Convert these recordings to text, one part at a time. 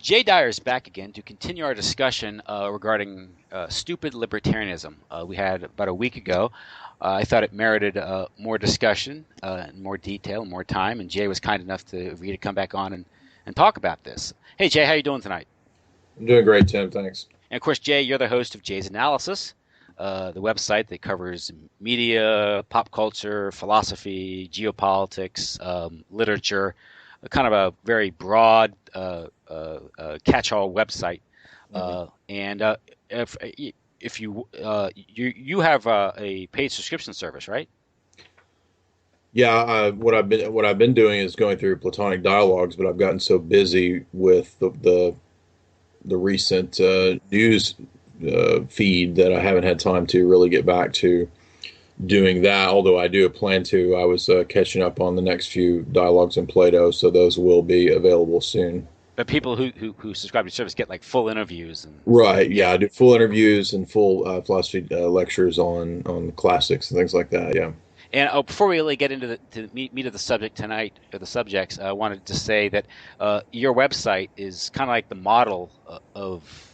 Jay Dyer is back again to continue our discussion regarding stupid libertarianism. We had about a week ago. I thought it merited more discussion, more detail, more time, and Jay was kind enough to agree to come back on and talk about this. Hey, Jay, how you doing tonight? I'm doing great, Tim. Thanks. And of course, Jay, you're the host of Jay's Analysis, the website that covers media, pop culture, philosophy, geopolitics, literature, kind of a very broad catch-all website. And if you have a paid subscription service, right? Yeah, what I've been doing is going through Platonic dialogues, but I've gotten so busy with the recent news feed that I haven't had time to really get back to doing that. Although I do plan to. I was catching up on the next few dialogues in Plato, so those will be available soon. But people who subscribe to your service get like full interviews and Right. Yeah, I do full interviews and full philosophy lectures on classics and things like that. Yeah. And before we really get into the meat of the subject tonight, or the subjects, I wanted to say that your website is kind of like the model of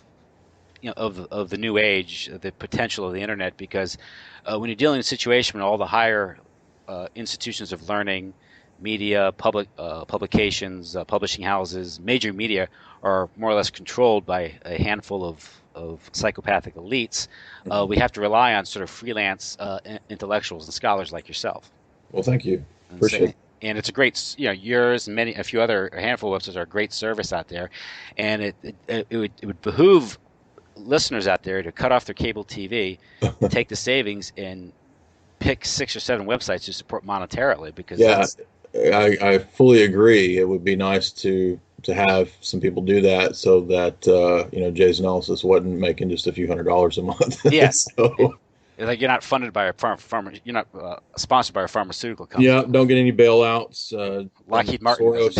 the new age, the potential of the internet, because when you're dealing in a situation when all the higher institutions of learning, media, publications, publishing houses, major media are more or less controlled by a handful of psychopathic elites, we have to rely on sort of freelance intellectuals and scholars like yourself. Well, thank you. And so, Appreciate it. and it's a great, yours and a few other, a handful of websites are a great service out there, and it would behoove listeners out there to cut off their cable TV, take the savings, and pick 6 or 7 websites to support monetarily, because Yeah, I fully agree. It would be nice to have some people do that so that Jay's Analysis wasn't making just a few $100s a month. yeah, So like you're not funded by a you're not sponsored by a pharmaceutical company. yeah, don't get any bailouts. Lockheed Martin Soros,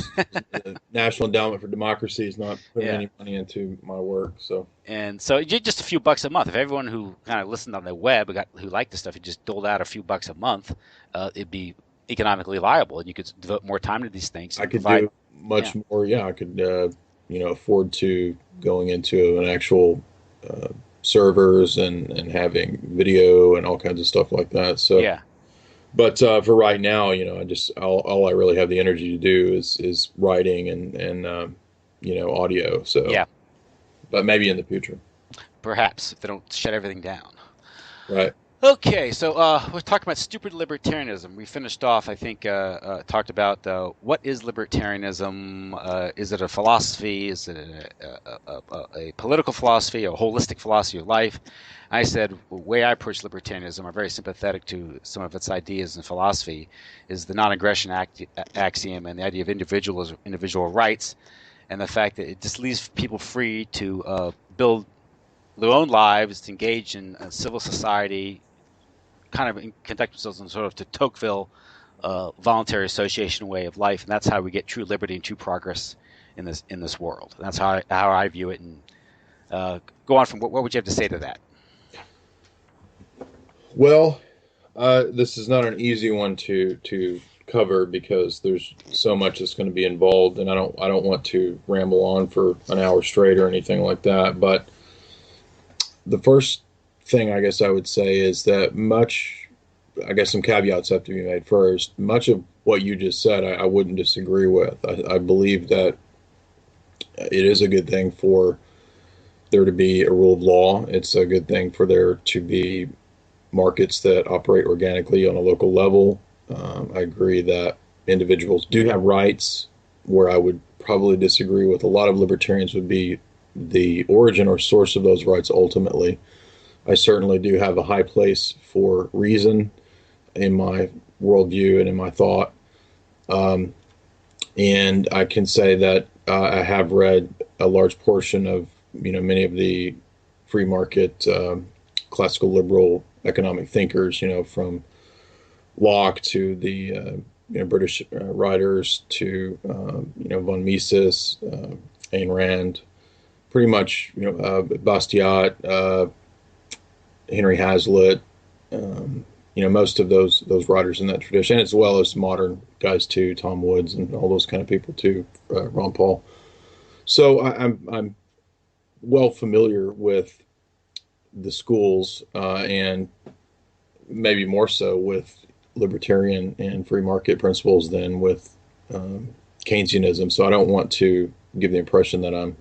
the National Endowment for Democracy is not putting Yeah. any money into my work. So And so just a few bucks a month. If everyone who kind of listened on the web who liked the stuff, it just doled out a few bucks a month, it'd be economically viable, and you could devote more time to these things. I could do much more. Yeah, I could afford to going into an actual servers and having video and all kinds of stuff like that. So Yeah. but for right now, I just all I really have the energy to do is writing and audio. So Yeah. but maybe in the future. Perhaps if they don't shut everything down. Right. Okay, so we're talking about stupid libertarianism. We finished off, I think, talked about what is libertarianism? Is it a philosophy? Is it a political philosophy, a holistic philosophy of life? I said the way I approach libertarianism, I'm very sympathetic to some of its ideas and philosophy, is the non-aggression axiom and the idea of individual rights, and the fact that it just leaves people free to build their own lives, to engage in civil society, kind of conduct themselves in sort of to Tocqueville voluntary association way of life, and that's how we get true liberty and true progress in this world. And that's how I view it. And go on from what would you have to say to that? Well, this is not an easy one to cover because there's so much that's going to be involved, and I don't want to ramble on for an hour straight or anything like that. But the first thing I guess I would say is that I guess some caveats have to be made first. Much of what you just said, I wouldn't disagree with. I believe that it is a good thing for there to be a rule of law. It's a good thing for there to be markets that operate organically on a local level. I agree that individuals do have rights. Where I would probably disagree with a lot of libertarians would be the origin or source of those rights ultimately. I certainly do have a high place for reason in my worldview and in my thought. And I can say that I have read a large portion of many of the free market classical liberal economic thinkers, from Locke to the British writers to von Mises, Ayn Rand, pretty much Bastiat, Henry Hazlitt, most of those writers in that tradition, as well as modern guys too, Tom Woods and all those kind of people too, Ron Paul. So I'm well familiar with the schools, and maybe more so with libertarian and free market principles than with Keynesianism. So I don't want to give the impression that I'm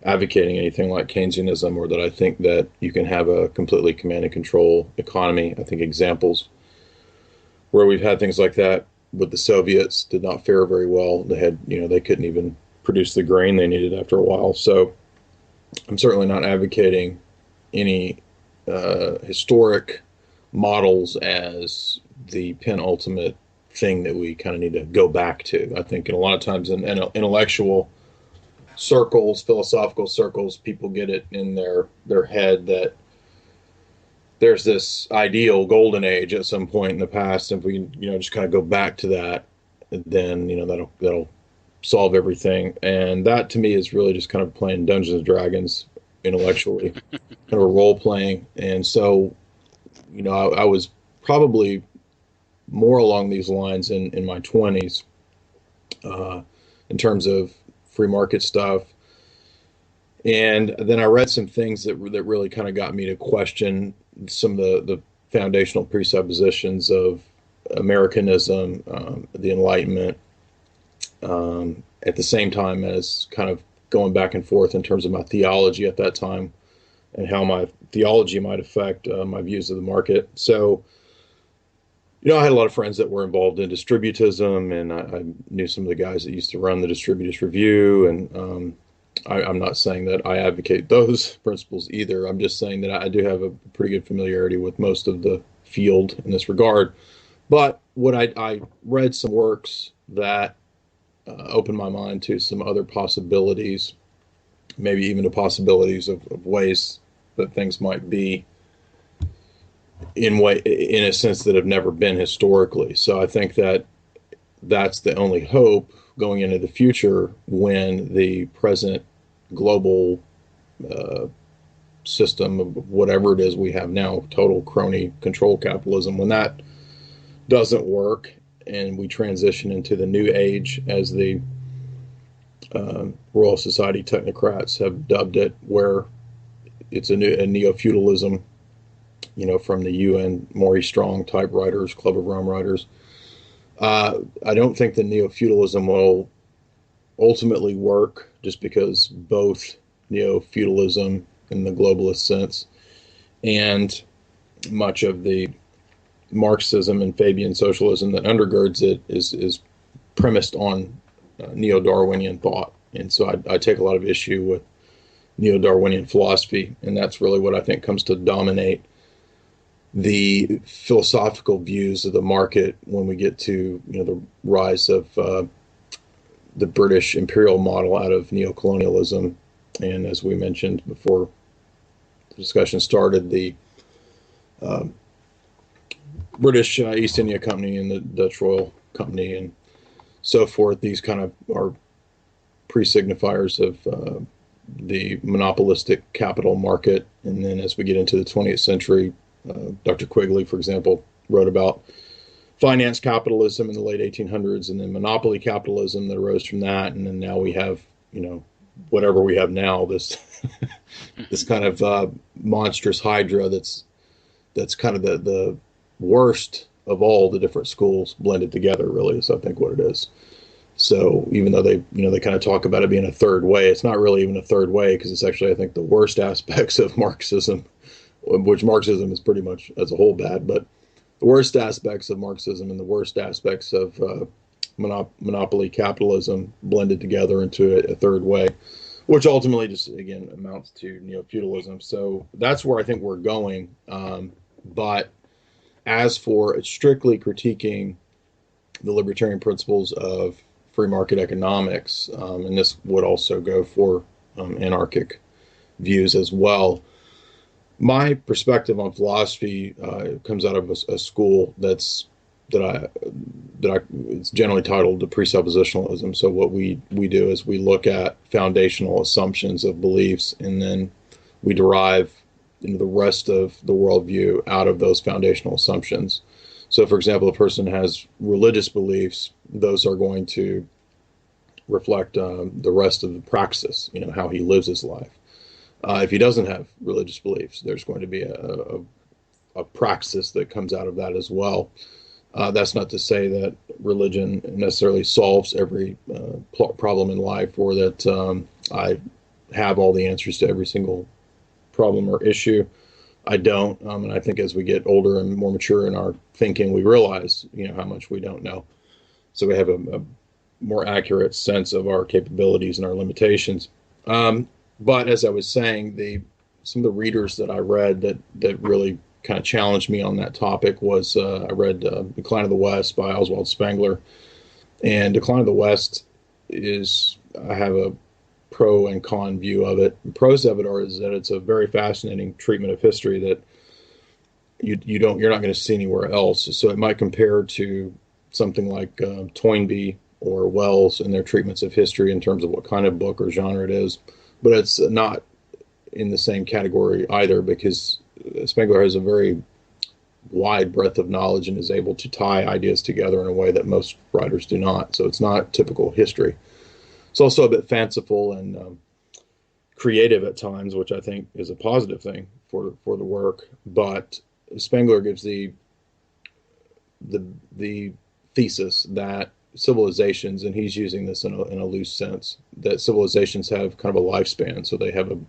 advocating anything like Keynesianism, or that I think that you can have a completely command and control economy. I think examples where we've had things like that with the Soviets did not fare very well. They had, they couldn't even produce the grain they needed after a while. So I'm certainly not advocating any historic models as the penultimate thing that we kind of need to go back to. I think a lot of times in intellectual circles, philosophical circles, people get it in their head that there's this ideal golden age at some point in the past. And if we just kind of go back to that, then that'll solve everything. And that to me is really just kind of playing Dungeons and Dragons intellectually, kind of a role playing. And so, I was probably more along these lines in my 20s, in terms of free market stuff. And then I read some things that really kind of got me to question some of the foundational presuppositions of Americanism, the Enlightenment, at the same time as kind of going back and forth in terms of my theology at that time and how my theology might affect my views of the market. So, I had a lot of friends that were involved in distributism, and I knew some of the guys that used to run the Distributist Review, and I'm not saying that I advocate those principles either. I'm just saying that I do have a pretty good familiarity with most of the field in this regard. But what I read some works that opened my mind to some other possibilities, maybe even the possibilities of ways that things might be in a sense that have never been historically. So I think that that's the only hope going into the future when the present global system of whatever it is we have now, total crony control capitalism, when that doesn't work and we transition into the new age, as the Royal Society technocrats have dubbed it, where it's a neo-feudalism, from the UN Maury Strong type writers, Club of Rome writers. I don't think the neo-feudalism will ultimately work, just because both neo-feudalism in the globalist sense and much of the Marxism and Fabian socialism that undergirds it is premised on neo-Darwinian thought. And so I take a lot of issue with neo-Darwinian philosophy, and that's really what I think comes to dominate the philosophical views of the market when we get to the rise of the British imperial model out of neocolonialism, and as we mentioned before the discussion started, the British East India Company and the Dutch Royal Company and so forth. These kind of are pre-signifiers of the monopolistic capital market. And then as we get into the 20th century, Dr. Quigley, for example, wrote about finance capitalism in the late 1800s, and then monopoly capitalism that arose from that. And then now we have, whatever we have now, this this kind of monstrous hydra that's kind of the worst of all the different schools blended together, really, is I think what it is. So even though they kind of talk about it being a third way, it's not really even a third way, because it's actually, I think, the worst aspects of Marxism, which Marxism is pretty much as a whole bad, but the worst aspects of Marxism and the worst aspects of monopoly capitalism blended together into a third way, which ultimately just, again, amounts to neo-feudalism. So that's where I think we're going. But as for strictly critiquing the libertarian principles of free market economics, and this would also go for anarchic views as well, my perspective on philosophy comes out of a school it's generally titled the presuppositionalism. So what we do is we look at foundational assumptions of beliefs, and then we derive the rest of the worldview out of those foundational assumptions. So, for example, a person has religious beliefs; those are going to reflect the rest of the praxis, how he lives his life. If he doesn't have religious beliefs, there's going to be a praxis that comes out of that as well. That's not to say that religion necessarily solves every problem in life, or that I have all the answers to every single problem or issue. I don't, and I think as we get older and more mature in our thinking, we realize, how much we don't know. So we have a more accurate sense of our capabilities and our limitations. But as I was saying, some of the readers that I read that really kind of challenged me on that topic was I read Decline of the West by Oswald Spengler. And Decline of the West I have a pro and con view of it. The pros of it is that it's a very fascinating treatment of history that you're not going to see anywhere else. So it might compare to something like Toynbee or Wells in their treatments of history in terms of what kind of book or genre it is. But it's not in the same category either, because Spengler has a very wide breadth of knowledge and is able to tie ideas together in a way that most writers do not. So it's not typical history. It's also a bit fanciful and creative at times, which I think is a positive thing for the work. But Spengler gives the thesis that civilizations, and he's using this in a loose sense, that civilizations have kind of a lifespan. So they have an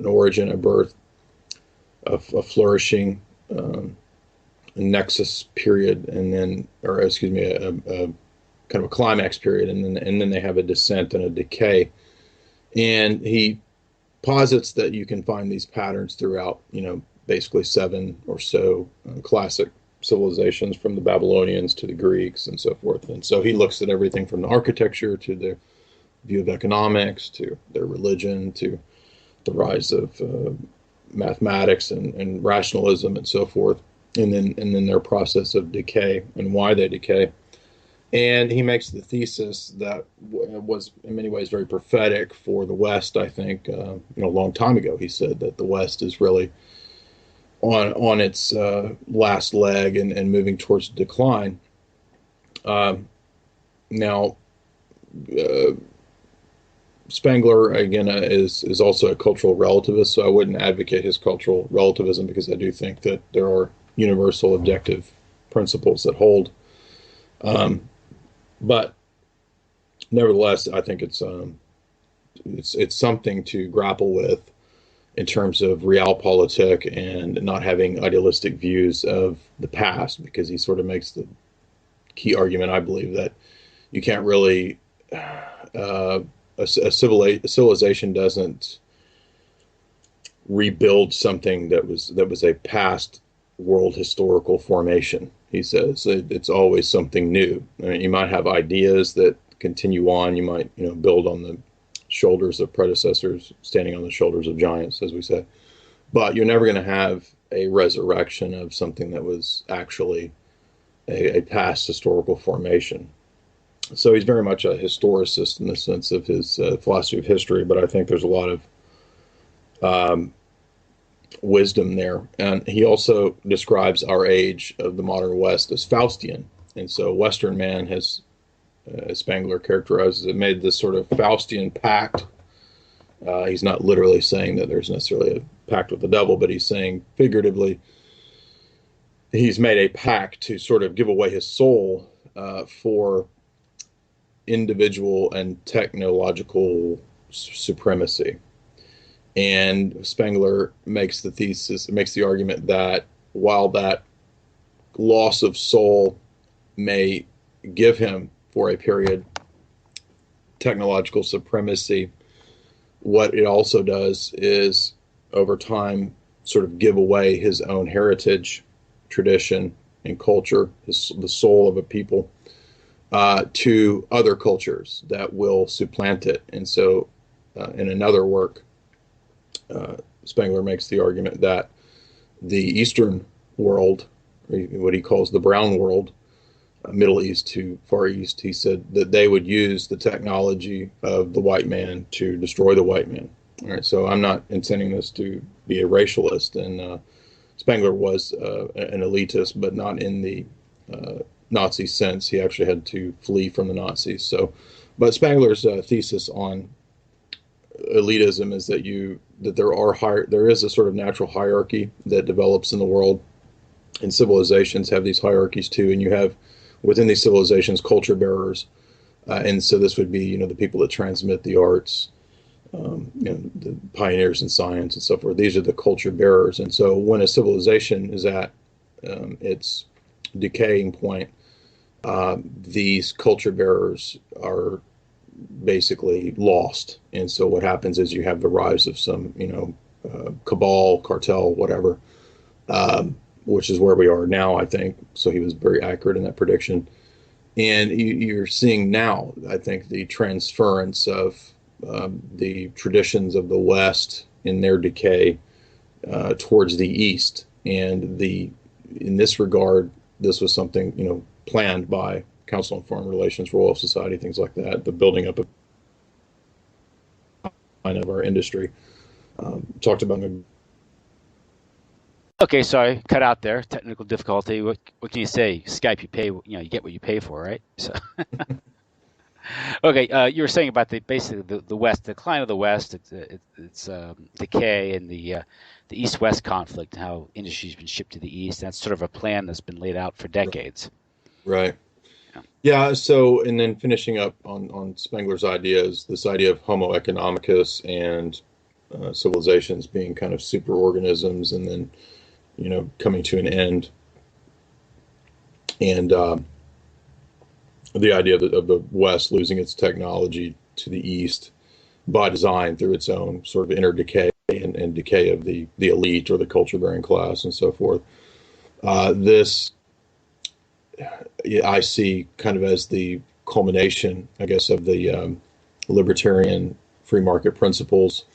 origin, a birth, a flourishing, a nexus period, and then, a kind of a climax period, and then they have a descent and a decay. And he posits that you can find these patterns throughout, basically 7 or so classic civilizations, from the Babylonians to the Greeks and so forth. And so he looks at everything from the architecture to their view of economics to their religion to the rise of mathematics and rationalism and so forth, and then their process of decay and why they decay. And he makes the thesis that was in many ways very prophetic for the West, I think, a long time ago. He said that the West is really on its last leg and moving towards decline. Now, Spengler, again, is also a cultural relativist, so I wouldn't advocate his cultural relativism, because I do think that there are universal objective principles that hold. But nevertheless, I think it's something to grapple with in terms of realpolitik and not having idealistic views of the past, because he sort of makes the key argument, I believe, that you can't really a civilization doesn't rebuild something that was a past world historical formation. He says it's always something new. I mean, you might have ideas that continue on. You might build on the shoulders of predecessors, standing on the shoulders of giants, as we say. But you're never going to have a resurrection of something that was actually a past historical formation. So he's very much a historicist in the sense of his philosophy of history, but I think there's a lot of wisdom there. And he also describes our age of the modern West as Faustian. And so Western man has, as Spengler characterizes it, made this sort of Faustian pact. He's not literally saying that there's necessarily a pact with the devil, but he's saying figuratively, he's made a pact to sort of give away his soul for individual and technological supremacy. And Spengler makes the argument that while that loss of soul may give him, for a period, technological supremacy, what it also does is, over time, sort of give away his own heritage, tradition, and culture, the soul of a people, to other cultures that will supplant it. And so in another work, Spengler makes the argument that the Eastern world, what he calls the brown world, Middle East to Far East, he said that they would use the technology of the white man to destroy the white man. All right, so I'm not intending this to be a racialist, and Spengler was an elitist, but not in the Nazi sense. He actually had to flee from the Nazis. So But Spangler's thesis on elitism is that there is a sort of natural hierarchy that develops in the world, and civilizations have these hierarchies too, and you have within these civilizations culture bearers, and so this would be the people that transmit the arts, the pioneers in science and so forth. These are the culture bearers, and so when a civilization is at its decaying point, these culture bearers are basically lost. And so what happens is you have the rise of some, cabal, cartel, whatever, which is where we are now, I think. So he was very accurate in that prediction. And you're seeing now, I think, the transference of the traditions of the West in their decay towards the East. And in this regard, this was something, planned by Council on Foreign Relations, Royal Society, things like that, the building up of our industry. Talked about. Okay, sorry, cut out there. Technical difficulty. What can you say? Skype, you pay. You get what you pay for, right? So, okay, you were saying about basically the West, the decline of the West, its decay, and the East-West conflict, and how industry's been shipped to the East. That's sort of a plan that's been laid out for decades. Right. Yeah. So, and then finishing up on Spengler's ideas, this idea of Homo economicus and civilizations being kind of superorganisms, and then coming to an end, and the idea of the West losing its technology to the East by design through its own sort of inner decay and decay of the elite or the culture bearing class and so forth. This I see kind of as the culmination, I guess, of the libertarian free market principles.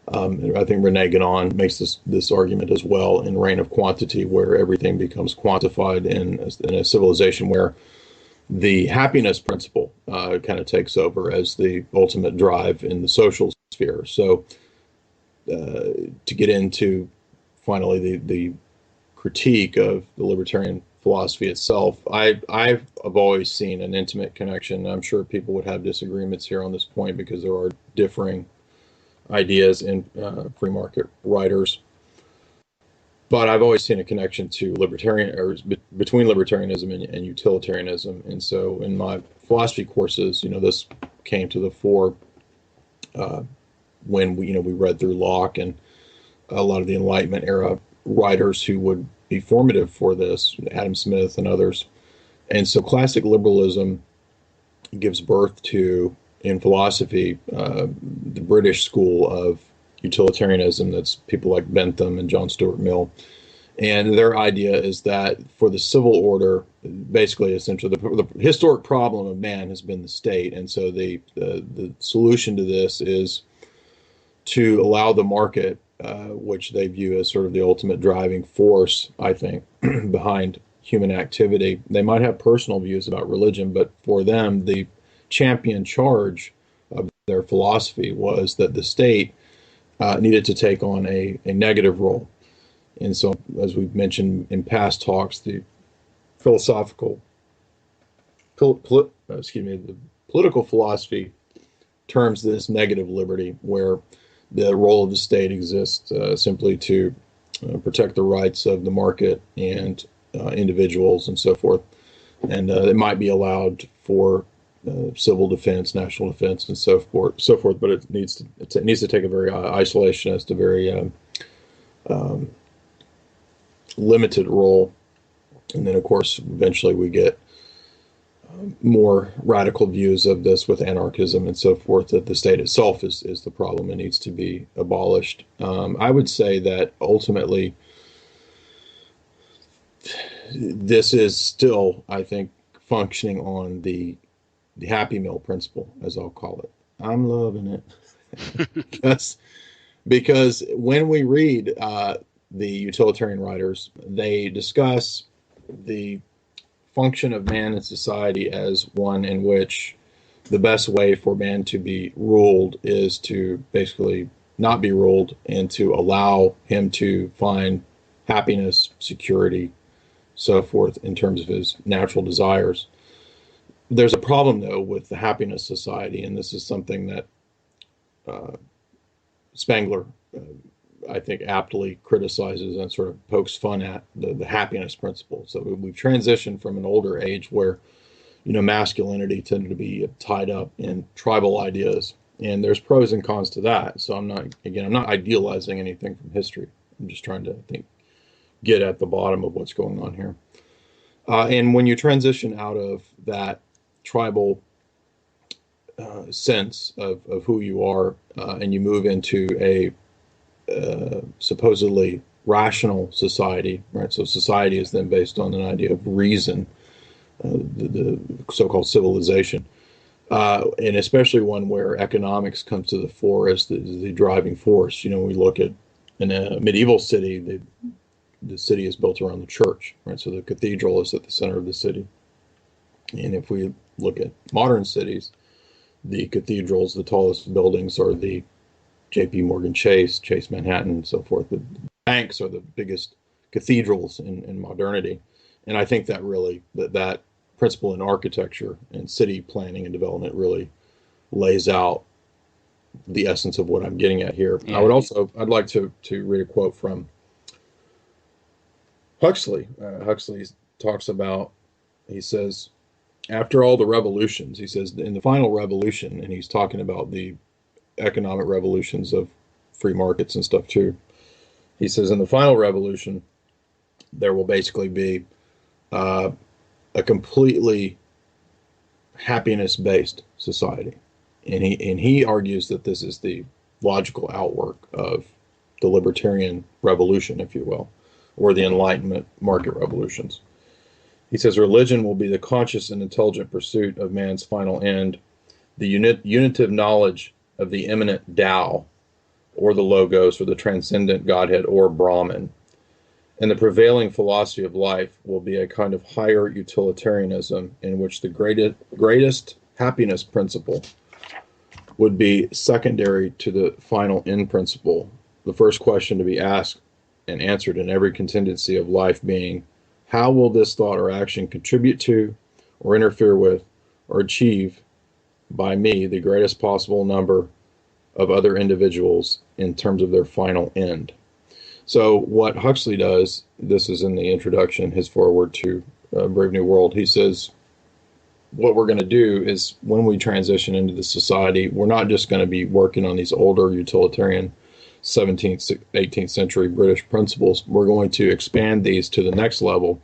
I think Rene Guénon makes this argument as well in Reign of Quantity, where everything becomes quantified in a civilization where the happiness principle kind of takes over as the ultimate drive in the social sphere. So to get into finally the critique of the libertarian philosophy itself, I've always seen an intimate connection. I'm sure people would have disagreements here on this point because there are differing ideas in free market writers. But I've always seen a connection to between libertarianism and utilitarianism. And so in my philosophy courses, this came to the fore when we read through Locke and a lot of the Enlightenment era writers who would be formative for this, Adam Smith and others. And so classic liberalism gives birth to, in philosophy, the British school of utilitarianism. That's people like Bentham and John Stuart Mill. And their idea is that for the civil order, basically, essentially, the historic problem of man has been the state. And so the solution to this is to allow the market, which they view as sort of the ultimate driving force, I think, behind human activity. They might have personal views about religion, but for them, the champion charge of their philosophy was that the state needed to take on a negative role. And so, as we've mentioned in past talks, the the political philosophy terms this negative liberty, where the role of the state exists simply to protect the rights of the market and individuals and so forth. And it might be allowed for civil defense, national defense, and so forth. But it needs to take a very isolationist, a very limited role. And then, of course, eventually we get more radical views of this with anarchism and so forth, that the state itself is the problem and needs to be abolished. I would say that ultimately this is still, I think, functioning on the Happy Meal principle, as I'll call it. I'm loving it. because when we read the utilitarian writers, they discuss the function of man in society as one in which the best way for man to be ruled is to basically not be ruled and to allow him to find happiness, security, so forth in terms of his natural desires. There's a problem, though, with the happiness society, and this is something that Spangler, I think, aptly criticizes and sort of pokes fun at the happiness principle. So we've transitioned from an older age where, masculinity tended to be tied up in tribal ideas, and there's pros and cons to that. So I'm not idealizing anything from history. I'm just trying to, I think, get at the bottom of what's going on here. And when you transition out of that tribal sense of who you are, and you move into a supposedly rational society, right? So society is then based on an idea of reason, the so-called civilization, and especially one where economics comes to the fore as the driving force. We look at in a medieval city, the city is built around the church, right? So the cathedral is at the center of the city. And if we look at modern cities, the cathedrals, the tallest buildings are the J.P. Morgan Chase Manhattan, and so forth. The banks are the biggest cathedrals in modernity. And I think that really, that principle in architecture and city planning and development really lays out the essence of what I'm getting at here. Yeah. I'd like to read a quote from Huxley. Huxley talks about, he says, after all the revolutions, he says, in the final revolution, and he's talking about the economic revolutions of free markets and stuff too. He says, in the final revolution, there will basically be a completely happiness-based society. And he argues that this is the logical outwork of the libertarian revolution, if you will, or the Enlightenment market revolutions. He says religion will be the conscious and intelligent pursuit of man's final end, the unitive knowledge of the immanent Tao, or the Logos, or the transcendent Godhead, or Brahman. And the prevailing philosophy of life will be a kind of higher utilitarianism in which the greatest happiness principle would be secondary to the final end principle. The first question to be asked and answered in every contingency of life being, how will this thought or action contribute to, or interfere with, or achieve by me the greatest possible number of other individuals in terms of their final end? So what Huxley does, this is in the introduction, his foreword to Brave New World, he says, what we're going to do is when we transition into the society, we're not just going to be working on these older utilitarian 17th, 18th century British principles. We're going to expand these to the next level.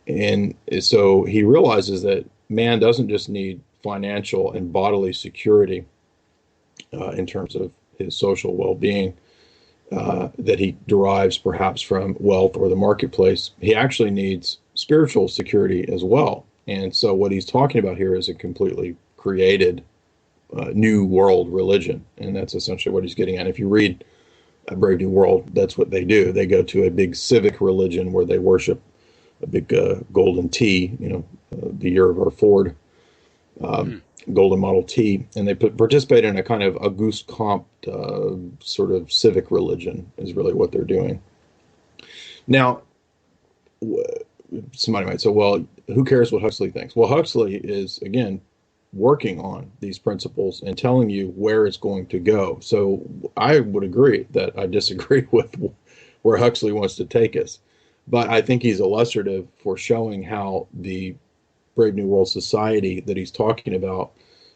And so he realizes that man doesn't just need financial and bodily security in terms of his social well-being that he derives perhaps from wealth or the marketplace. He actually needs spiritual security as well. And so what he's talking about here is a completely created new world religion. And that's essentially what he's getting at. If you read Brave New World, that's what they do. They go to a big civic religion where they worship a big golden T, the year of our Ford, golden Model T. And they participate in a kind of Auguste Comte sort of civic religion is really what they're doing. Now, somebody might say, well, who cares what Huxley thinks? Well, Huxley is, again, working on these principles and telling you where it's going to go. So I would agree that I disagree with where Huxley wants to take us. But I think he's illustrative for showing how the Brave New World society that he's talking about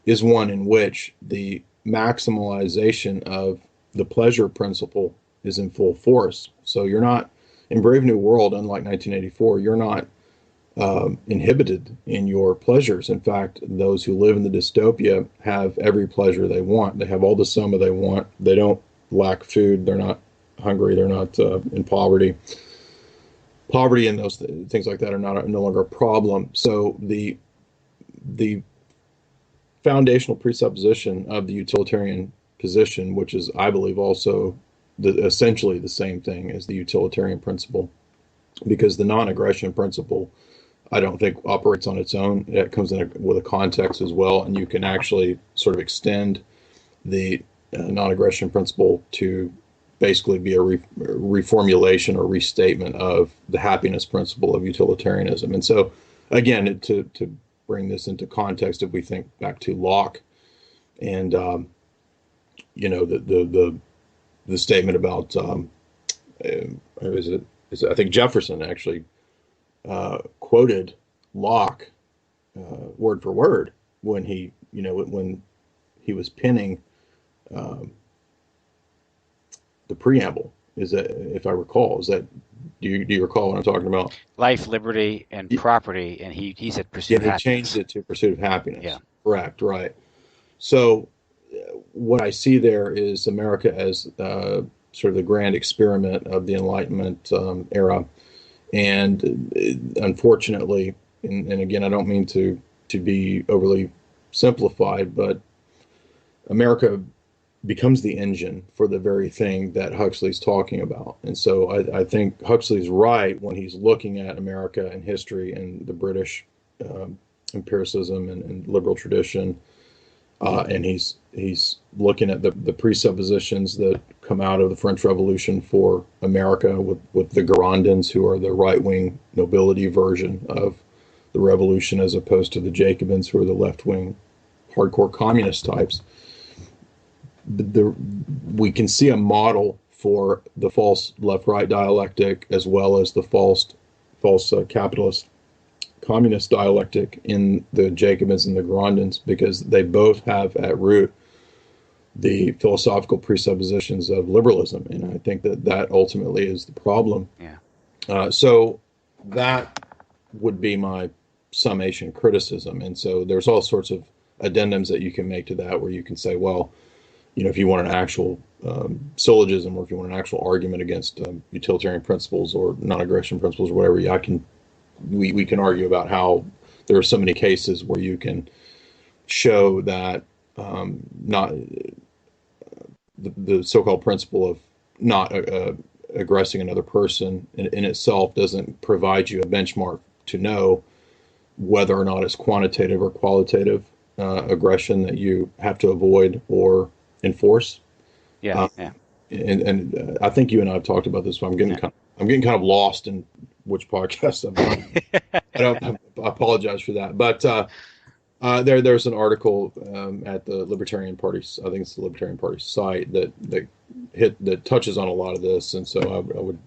is one in which the maximalization of the pleasure principle is in full force. So you're not, in Brave New World, unlike 1984, you're not inhibited in your pleasures. In fact, those who live in the dystopia have every pleasure they want. They have all the soma they want. They don't lack food. They're not hungry. They're not in poverty. Poverty and those things like that are no longer a problem. So the foundational presupposition of the utilitarian position, which is, I believe, also essentially the same thing as the utilitarian principle, because the non-aggression principle, I don't think operates on its own. It comes in with a context as well, and you can actually sort of extend the non-aggression principle to basically be a reformulation or restatement of the happiness principle of utilitarianism. And so, again, to bring this into context if we think back to Locke and the statement about I think Jefferson actually quoted Locke word for word when he was penning the preamble. Is that, if I recall, do you recall what I'm talking about? Life, liberty, and property, and he said pursuit Yeah, of he happiness. changed it to pursuit of happiness. Yeah. Correct, right. So what I see there is America as sort of the grand experiment of the Enlightenment era. And unfortunately, and again, I don't mean to be overly simplified, but America becomes the engine for the very thing that Huxley's talking about. And so I think Huxley's right when he's looking at America and history and the British empiricism and liberal tradition. And he's looking at the presuppositions that come out of the French Revolution for America with the Girondins, who are the right-wing nobility version of the revolution, as opposed to the Jacobins, who are the left-wing hardcore communist types. We can see a model for the false left-right dialectic as well as the false capitalist communist dialectic in the Jacobins and the Girondins, because they both have at root the philosophical presuppositions of liberalism, and I think that ultimately is the problem. Yeah. So that would be my summation criticism, and so there's all sorts of addendums that you can make to that, where you can say, well, if you want an actual syllogism, or if you want an actual argument against utilitarian principles or non-aggression principles or whatever, we can argue about how there are so many cases where you can show that not the so-called principle of not aggressing another person in itself doesn't provide you a benchmark to know whether or not it's quantitative or qualitative aggression that you have to avoid or enforce. Yeah. And I think you and I have talked about this, so I'm getting kind of lost in which podcast I'm on. I apologize for that, but there's an article at the Libertarian Party, I think it's the Libertarian Party site, that touches on a lot of this, and so I would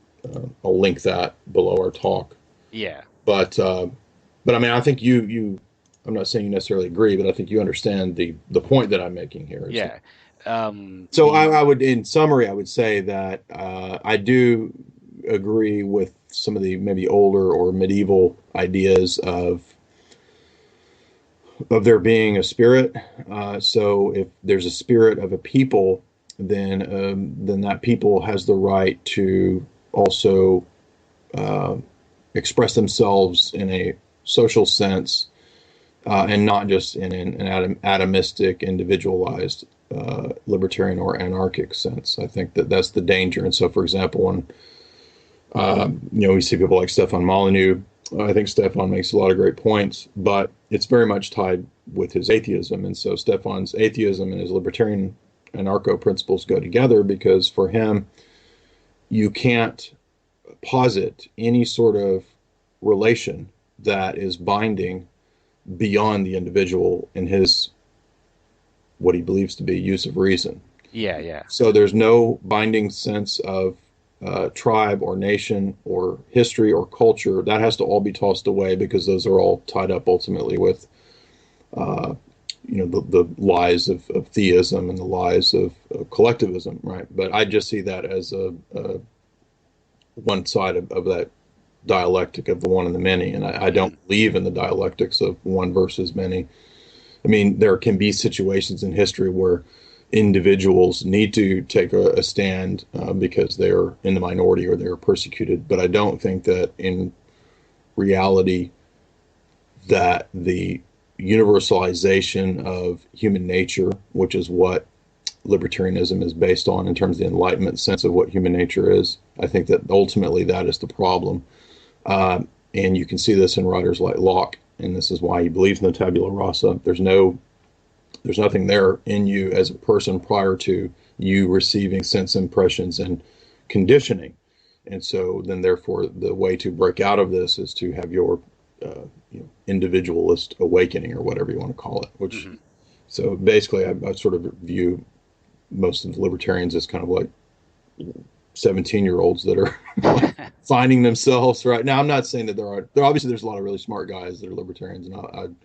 I'll link that below our talk. Yeah. But I mean, I think you I'm not saying you necessarily agree, but I think you understand the point that I'm making here. Yeah. So I would, in summary, I would say that I do agree with some of the maybe older or medieval ideas of there being a spirit. So if there's a spirit of a people, then that people has the right to also express themselves in a social sense, and not just in an atomistic, individualized libertarian or anarchic sense. I think that's the danger. And so, for example, when we see people like Stefan Molyneux, I think Stefan makes a lot of great points, but it's very much tied with his atheism. And so Stefan's atheism and his libertarian anarcho principles go together, because for him, you can't posit any sort of relation that is binding beyond the individual in his what he believes to be use of reason. Yeah. So there's no binding sense of tribe or nation or history or culture. That has to all be tossed away, because those are all tied up ultimately with the lies of theism and the lies of collectivism, right? But I just see that as a one side of that dialectic of the one and the many, and I don't believe in the dialectics of one versus many. I mean, there can be situations in history where individuals need to take a stand because they're in the minority or they're persecuted, but I don't think that in reality that the universalization of human nature, which is what libertarianism is based on in terms of the Enlightenment sense of what human nature is, I think that ultimately that is the problem. And you can see this in writers like Locke, and this is why he believes in the tabula rasa. There's nothing there in you as a person prior to you receiving sense impressions and conditioning. And so then therefore the way to break out of this is to have your individualist awakening or whatever you want to call it. Which Hmm. so basically, I sort of view most of the libertarians as kind of like 17-year-olds that are finding themselves right now. I'm not saying that there obviously there's a lot of really smart guys that are libertarians, and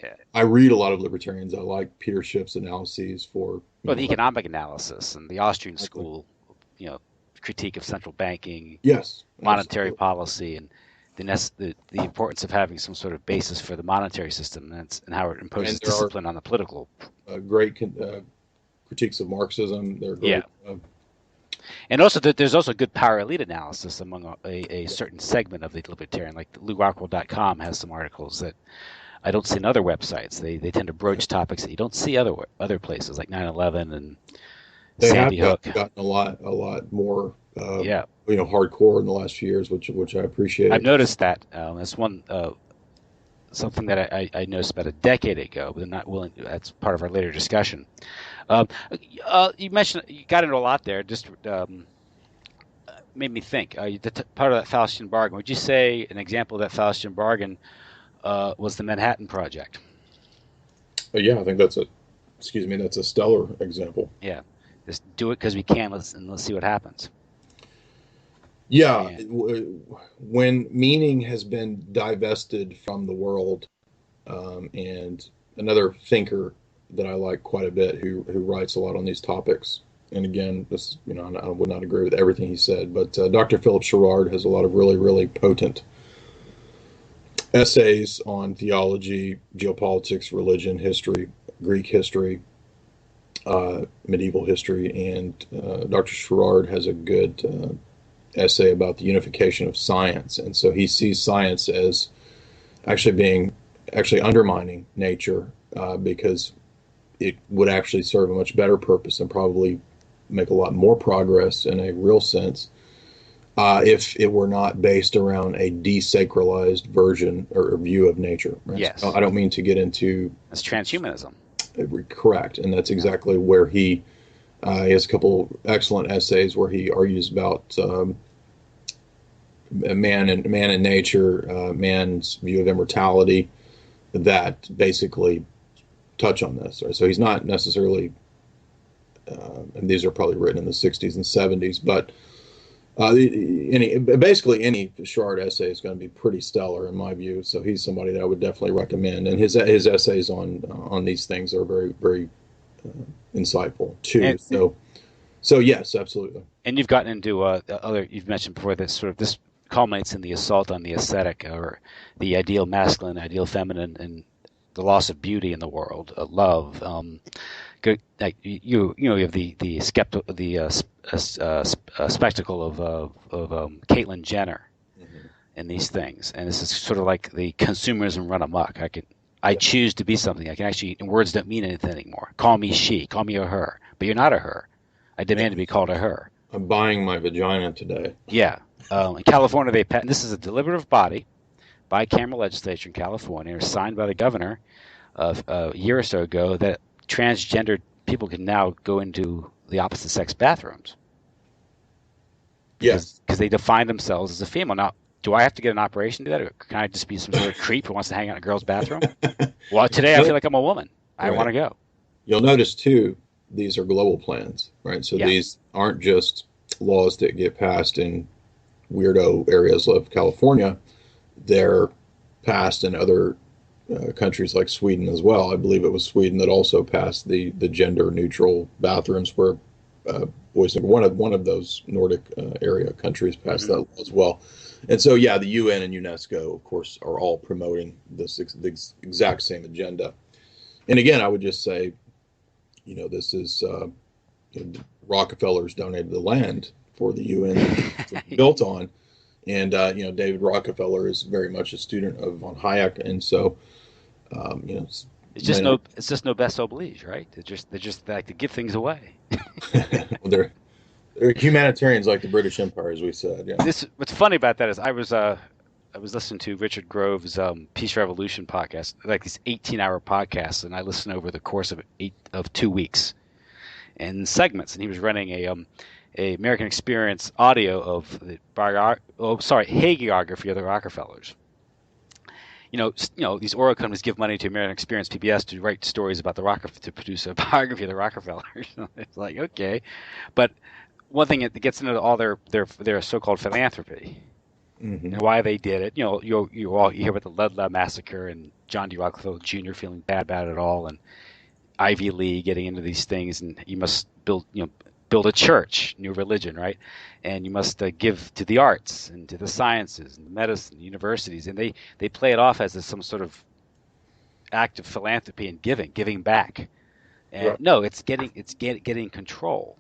Yeah. I read a lot of libertarians. I like Peter Schiff's analyses for Well, the economic analysis and the Austrian school, critique of central banking, yes, monetary absolutely. policy, and the importance of having some sort of basis for the monetary system, and how it And imposes there are discipline on the political. great critiques of Marxism. They're Yeah, great. and also there's also good power elite analysis among a certain segment of the libertarian. Like LouRockwell.com has some articles that I don't see in other websites. They tend to broach topics that you don't see other places, like 9/11 and They have Sandy Hook. gotten a lot more Yeah, hardcore in the last few years, which I I've appreciate. noticed that. That's one something that I noticed about a decade ago, but I'm not willing. That's part of our later discussion. Um, you mentioned you got into a lot there. Just made me think. Part of that Faustian bargain. Would you say an example of that Faustian bargain was the Manhattan Project? But yeah, I think that's a stellar example. Yeah, just do it because we can. Let's see what happens. Yeah, And when meaning has been divested from the world, and another thinker that I like quite a bit, who writes a lot on these topics. And again, this I would not agree with everything he said, but Dr. Philip Sherrard has a lot of really really potent essays on theology, geopolitics, religion, history, Greek history, medieval history, and Dr. Sherrard has a good essay about the unification of science. And so he sees science as actually undermining nature, because it would actually serve a much better purpose and probably make a lot more progress in a real sense, if it were not based around a desacralized version or view of nature. Right? So yes, I don't mean to get into that's transhumanism. correct, and that's Yeah. exactly where he has a couple excellent essays where he argues about man and nature, man's view of immortality, that basically touch on this. Right? So he's not necessarily, and these are probably written in the 60s and 70s, but basically any Sherrard essay is going to be pretty stellar in my view. So he's somebody that I would definitely recommend, and his essays on these things are very very insightful too. And So yes, absolutely. you've gotten into other. You've mentioned before that sort of this culminates in the assault on the aesthetic or the ideal masculine, ideal feminine, and the loss of beauty in the world, love. Like you have the skeptical spectacle of Caitlyn Jenner Mm-hmm. and these things, and this is sort of like the consumerism run amok. I Yeah. choose to be something. I can actually, and words don't mean anything anymore. Call me she, call me a her, but you're not a her. I Yeah. demand to be called a her. I'm buying my vagina today. Yeah. In California, this is a deliberative body, bicameral legislature in California, or signed by the governor of a year or so ago, that transgendered people can now go into the opposite sex bathrooms Yes. because they define themselves as a female. Now, do I have to get an operation to do that, or can I just be some sort of creep who wants to hang out in a girl's bathroom? Well, today I feel like I'm a woman. I want Right. to go. You'll notice too, these are global plans, right? So Yeah. these aren't just laws that get passed in weirdo areas of California. They're passed in other countries like Sweden as well. I believe it was Sweden that also passed the gender neutral bathrooms where boys. One of those Nordic area countries passed Hmm. that law as well. And so yeah, the UN and UNESCO, of course, are all promoting the exact same agenda. And again, I would just say, this is Rockefeller's donated the land for the UN to be built on. And David Rockefeller is very much a student of von Hayek, and so it's might not, It's just no best oblige, right? They just like to give things away. they're humanitarians like the British Empire, as we said. Yeah. What's funny about that is I was listening to Richard Grove's Peace Revolution podcast, like these 18-hour podcasts, and I listened over the course of 2 weeks in segments, and he was running a American Experience audio of the hagiography of the Rockefellers. these oil companies give money to American Experience PBS to write stories about to produce a biography of the Rockefellers. It's like, okay, but one thing that gets into all their so-called philanthropy Mm-hmm. and why they did it. You hear about the Ludlow massacre and John D. Rockefeller Jr. feeling bad about it all, and Ivy League getting into these things, and you must build a church, new religion, right? And you must give to the arts and to the sciences and the medicine, the universities, and they play it off as some sort of act of philanthropy and giving back. And Right. no, it's getting control.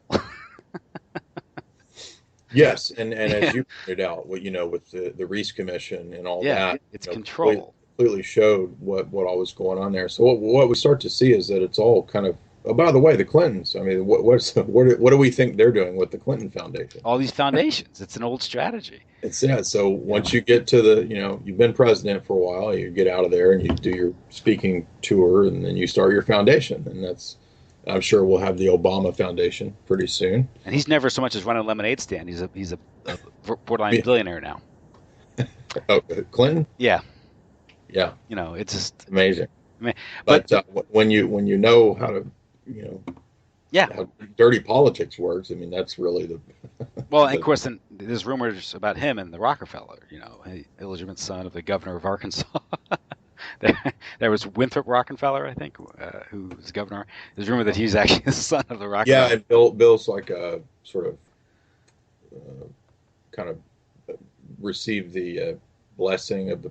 Yes, and as you pointed out, with the Reese Commission and all Yeah, that, it's control. completely showed what all was going on there. So what we start to see is that it's all kind of. Oh, by the way, the Clintons. I mean, what do we think they're doing with the Clinton Foundation? All these foundations. It's an old strategy. So once you get to you've been president for a while, you get out of there and you do your speaking tour, and then you start your foundation, and I'm sure we'll have the Obama Foundation pretty soon. And he's never so much as run a lemonade stand. He's a borderline billionaire now. Oh, Clinton? Yeah. Yeah. It's just amazing. I mean, but when you know how to, how dirty politics works, I mean, that's really the. Well, and of course, then there's rumors about him and the Rockefeller. Illegitimate son of the governor of Arkansas. There was Winthrop Rockefeller, I think, who was governor. There's rumor that he's actually the son of the Rockefeller. Yeah, and Bill's like a sort of kind of received the blessing of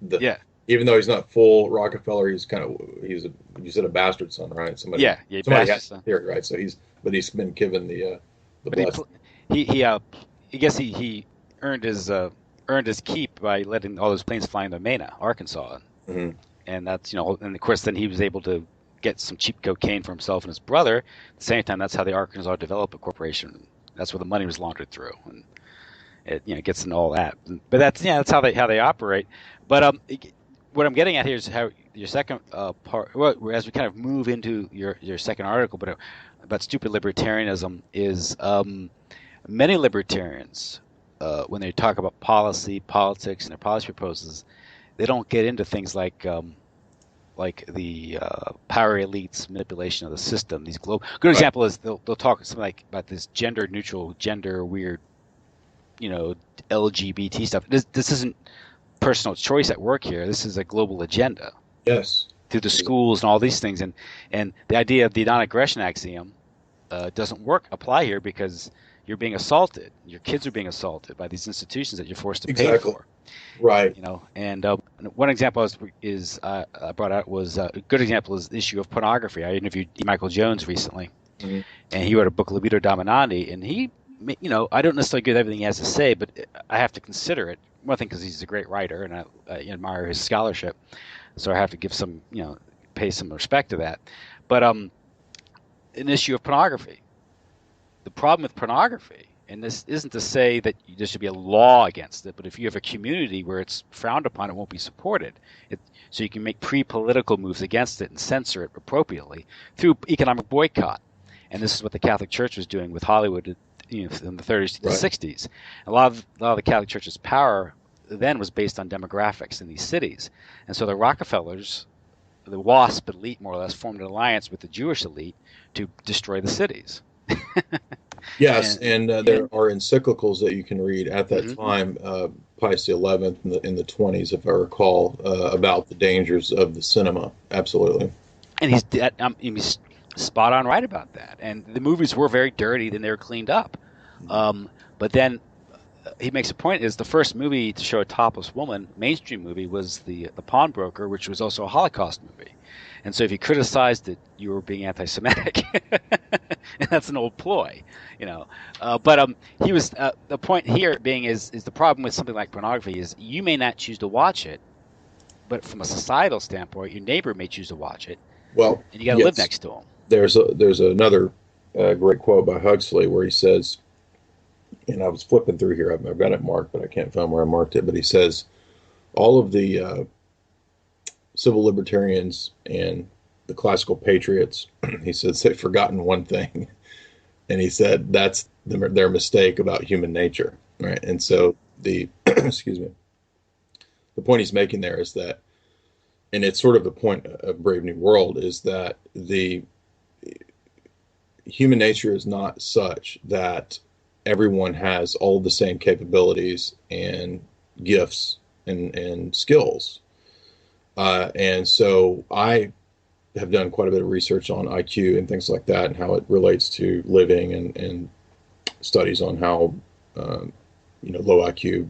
the yeah. Even though he's not full Rockefeller, you said a bastard son, right? Somebody has son. Theory, right? So he's been given the blessing. He guess he earned his keep by letting all those planes fly into Mena, Arkansas. Mm-hmm. And that's, and of course then he was able to get some cheap cocaine for himself and his brother. At the same time, that's how the Arkansas Development Corporation, that's where the money was laundered through, and it gets into all that. But that's how they operate. But what I'm getting at here is how your second part, well, as we kind of move into your second article, but about stupid libertarianism is many libertarians, when they talk about politics, and their policy proposals, they don't get into things like the power elites' manipulation of the system. These good example is they'll talk something like about this gender neutral, gender weird, LGBT stuff. This isn't personal choice at work here. This is a global agenda. Yes. Through the schools and all these things, and the idea of the non-aggression axiom doesn't apply here because you're being assaulted. Your kids are being assaulted by these institutions that you're forced to pay for. Right. And one example I brought out was a good example is the issue of pornography. I interviewed E. Michael Jones recently, mm-hmm. and he wrote a book, Libido Dominandi, and he, I don't necessarily agree with everything he has to say, but I have to consider it. One thing because he's a great writer, and I admire his scholarship, so I have to give some, pay some respect to that. But an issue of pornography. The problem with pornography, and this isn't to say that there should be a law against it, but if you have a community where it's frowned upon, it won't be supported. So you can make pre-political moves against it and censor it appropriately through economic boycott. And this is what the Catholic Church was doing with Hollywood in the 30s to the 60s. A lot of the Catholic Church's power then was based on demographics in these cities. And so the Rockefellers, the WASP elite more or less, formed an alliance with the Jewish elite to destroy the cities. Yes, and there are encyclicals that you can read at that time, Pius XI in the 20s, if I recall, about the dangers of the cinema. Absolutely. And he's spot on right about that. And the movies were very dirty, then they were cleaned up. But then he makes a point is the first movie to show a topless woman, mainstream movie, was the Pawnbroker, which was also a Holocaust movie. And so if you criticized it, you were being anti-Semitic. And that's an old ploy, But he was the point here being is the problem with something like pornography is you may not choose to watch it, but from a societal standpoint, your neighbor may choose to watch it. Well, and you got to live next to him. There's another great quote by Huxley where he says, and I was flipping through here, I've got it marked, but I can't find where I marked it. But he says, all of the civil libertarians and the classical patriots, he says, they've forgotten one thing. And he said that's their mistake about human nature, right? And so excuse me, the point he's making there is that and it's sort of the point of Brave New World, is that the human nature is not such that everyone has all the same capabilities and gifts and skills. And so I have done quite a bit of research on IQ and things like that, and how it relates to living, and studies on how low IQ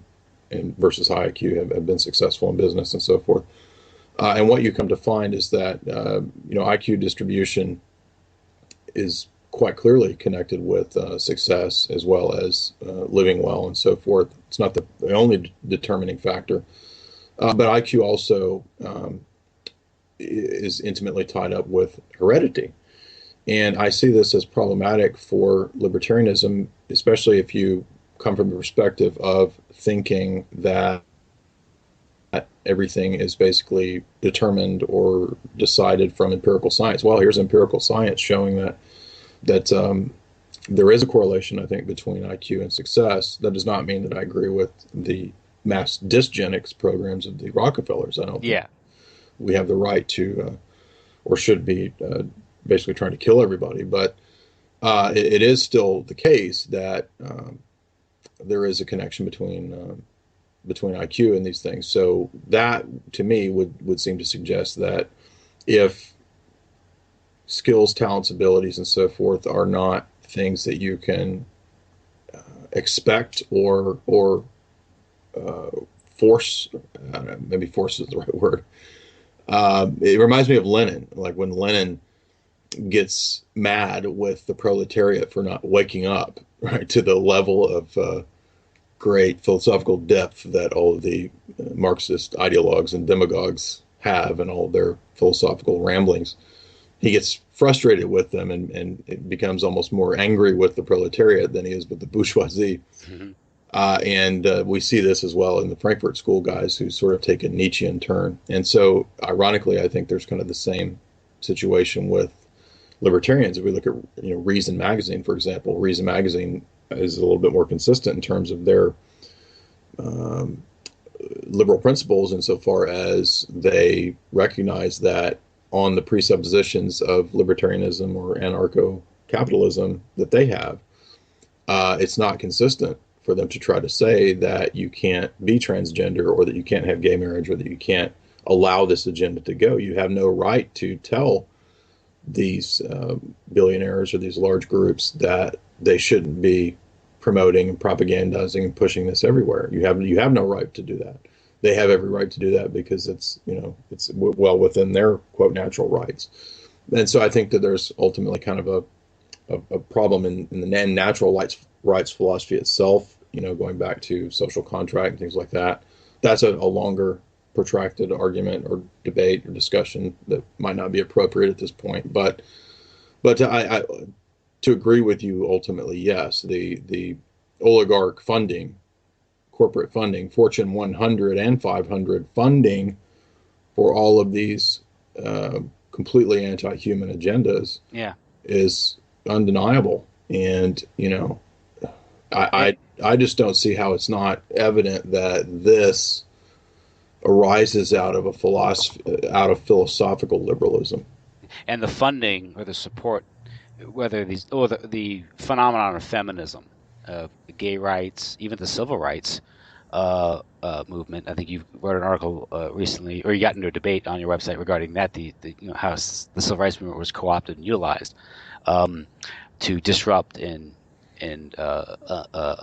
and versus high IQ have been successful in business and so forth. And what you come to find is that IQ distribution is quite clearly connected with success, as well as living well and so forth. It's not the only determining factor, but IQ also is intimately tied up with heredity. And I see this as problematic for libertarianism, especially if you come from the perspective of thinking that everything is basically determined or decided from empirical science. Well, here's empirical science showing that there is a correlation, I think, between IQ and success. That does not mean that I agree with the mass dysgenics programs of the Rockefellers. I don't think we have the right to, or should be, basically trying to kill everybody. But it is still the case that there is a connection between IQ and these things. So that, to me, would seem to suggest that if skills, talents, abilities, and so forth are not things that you can expect or force. I don't know, maybe force is the right word. It reminds me of Lenin, like when Lenin gets mad with the proletariat for not waking up, right, to the level of great philosophical depth that all of the Marxist ideologues and demagogues have, and all of their philosophical ramblings. He gets frustrated with them, and it becomes almost more angry with the proletariat than he is with the bourgeoisie. Mm-hmm. And we see this as well in the Frankfurt School guys, who sort of take a Nietzschean turn. And so, ironically, I think there's kind of the same situation with libertarians. If we look at Reason Magazine, for example, Reason Magazine is a little bit more consistent in terms of their liberal principles, insofar as they recognize that on the presuppositions of libertarianism or anarcho-capitalism that they have, it's not consistent for them to try to say that you can't be transgender, or that you can't have gay marriage, or that you can't allow this agenda to go. You have no right to tell these billionaires or these large groups that they shouldn't be promoting and propagandizing and pushing this everywhere. You have no right to do that. They have every right to do that because it's well within their, quote, natural rights. And so I think that there's ultimately kind of a problem in the natural rights philosophy itself, going back to social contract and things like that. That's a longer protracted argument or debate or discussion that might not be appropriate at this point. But I to agree with you, ultimately, yes, the oligarch funding, corporate funding, Fortune 100 and 500 funding for all of these completely anti-human agendas is undeniable. And, I just don't see how it's not evident that this arises out of philosophical liberalism. And the funding or the support, whether the phenomenon of feminism, gay rights, even the civil rights movement. I think you wrote an article recently, or you got into a debate on your website regarding that. How the civil rights movement was co-opted and utilized to disrupt and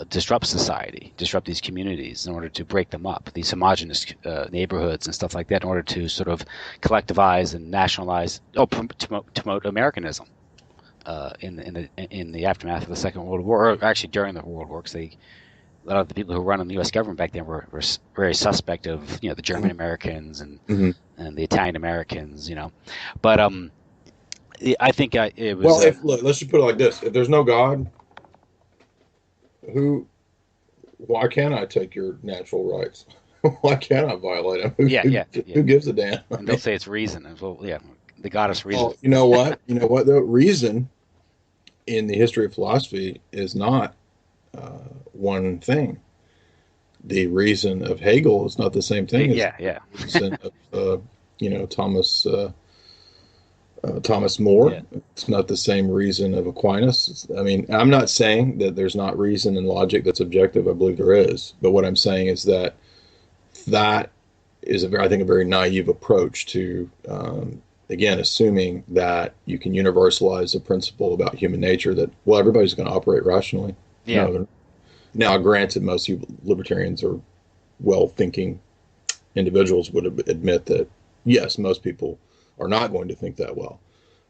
disrupt society, disrupt these communities in order to break them up, these homogenous neighborhoods and stuff like that, in order to sort of collectivize and nationalize, promote Americanism in the aftermath of the Second World War, or actually during the World War, because a lot of the people who run in the U.S. government back then were very suspect of the German Americans and the Italian Americans, but I think it was. Well, let's just put it like this: if there's no God, why can't I take your natural rights? Why can't I violate them? Who gives a damn? And they'll say it's reason. Well, the goddess reason. Well, you know what? The reason in the history of philosophy is not one thing. The reason of Hegel is not the same thing as the reason of Thomas More. Yeah. It's not the same reason of Aquinas. I mean, I'm not saying that there's not reason and logic that's objective. I believe there is. But what I'm saying is that is I think, a very naive approach to, again, assuming that you can universalize a principle about human nature that, well, everybody's going to operate rationally. Yeah. No, now, granted, most libertarians are well-thinking individuals would admit that, yes, most people are not going to think that well.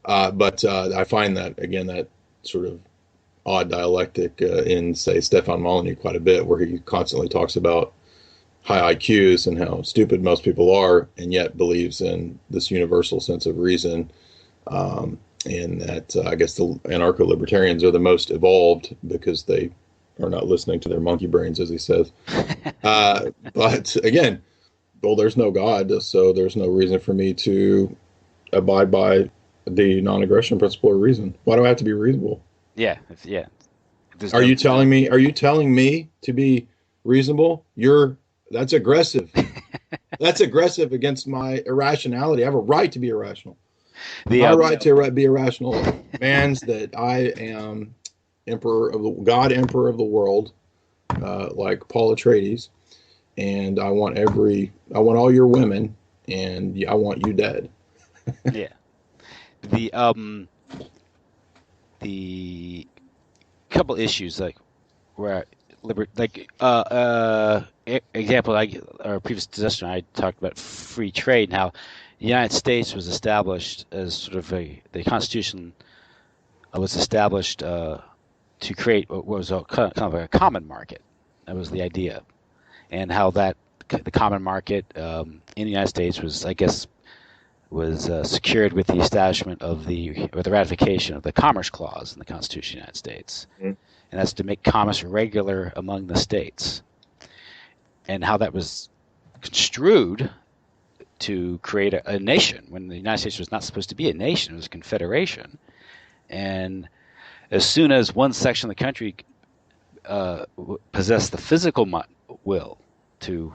But I find that, again, that sort of odd dialectic in, say, Stefan Molyneux quite a bit, where he constantly talks about high IQs and how stupid most people are, and yet believes in this universal sense of reason. And that I guess the anarcho-libertarians are the most evolved because they are not listening to their monkey brains, as he says. But again, well, there's no God, so there's no reason for me to abide by the non-aggression principle or reason. Why do I have to be reasonable? Yeah. Are you telling me to be reasonable? That's aggressive. That's aggressive against my irrationality. I have a right to be irrational. My right to be irrational demands that I am emperor of the world, like Paul Atreides, and I want all your women, and I want you dead. Yeah. The couple issues like where example, our previous discussion, I talked about free trade and how the United States was established as sort of the Constitution was established to create what was kind of a common market. That was the idea, and how the common market in the United States was, I guess, secured with the establishment of the ratification of the Commerce Clause in the Constitution of the United States, and that's to make commerce regular among the states, and how that was construed to create a nation when the United States was not supposed to be a nation; it was a confederation. And as soon as one section of the country possessed the physical will to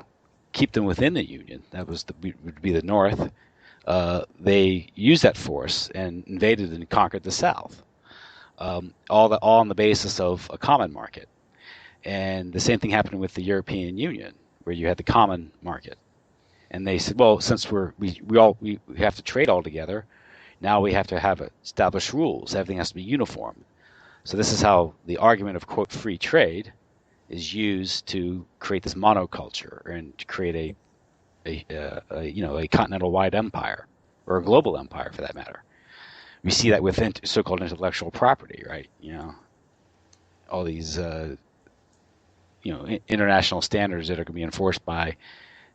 keep them within the Union, that would be the North. They used that force and invaded and conquered the South, all on the basis of a common market. And the same thing happened with the European Union, where you had the common market. And they said, well, since we have to trade all together, now we have to have established rules. Everything has to be uniform. So this is how the argument of, quote, free trade is used to create this monoculture and to create a continental-wide empire, or a global empire for that matter. We see that with so-called intellectual property, right? All these international standards that are going to be enforced by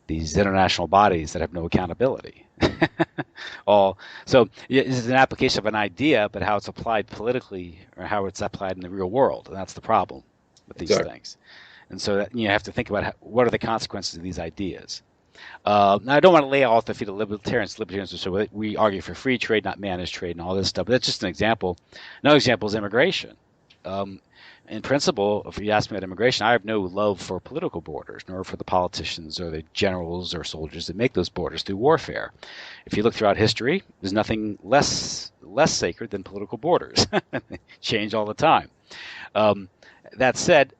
these international bodies that have no accountability. So this is an application of an idea, but how it's applied politically or how it's applied in the real world, and that's the problem with these things. And so that, you have to think about what are the consequences of these ideas. Now, I don't want to lay off the feet of libertarians. So we argue for free trade, not managed trade, and all this stuff. But that's just an example. Another example is immigration. In principle, if you ask me about immigration, I have no love for political borders, nor for the politicians or the generals or soldiers that make those borders through warfare. If you look throughout history, there's nothing less sacred than political borders. They change all the time. That said,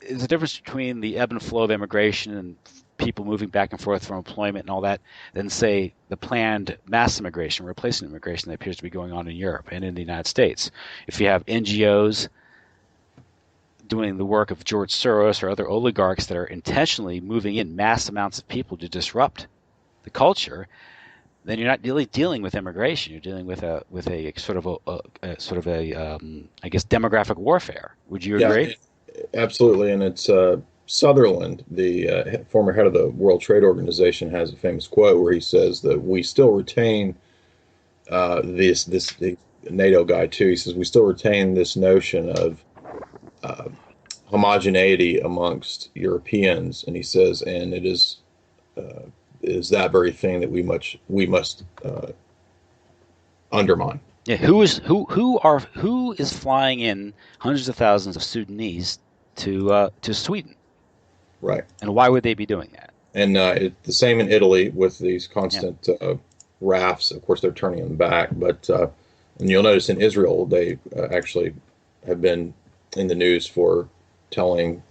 there's a difference between the ebb and flow of immigration and people moving back and forth from employment and all that, than, say, the planned mass immigration, replacement immigration that appears to be going on in Europe and in the United States. If you have NGOs doing the work of George Soros or other oligarchs that are intentionally moving in mass amounts of people to disrupt the culture, then you're not dealing with immigration. You're dealing with a sort of I guess, demographic warfare. Would you agree? Absolutely, and it's Sutherland, the former head of the World Trade Organization, has a famous quote where he says that we still retain the NATO guy too. He says we still retain this notion of homogeneity amongst Europeans, and he says, and it is that very thing that we must undermine. Yeah, who is flying in hundreds of thousands of Sudanese to Sweden? Right. And why would they be doing that? And the same in Italy with these constant rafts. Of course, they're turning them back, but and you'll notice in Israel they actually have been in the news for telling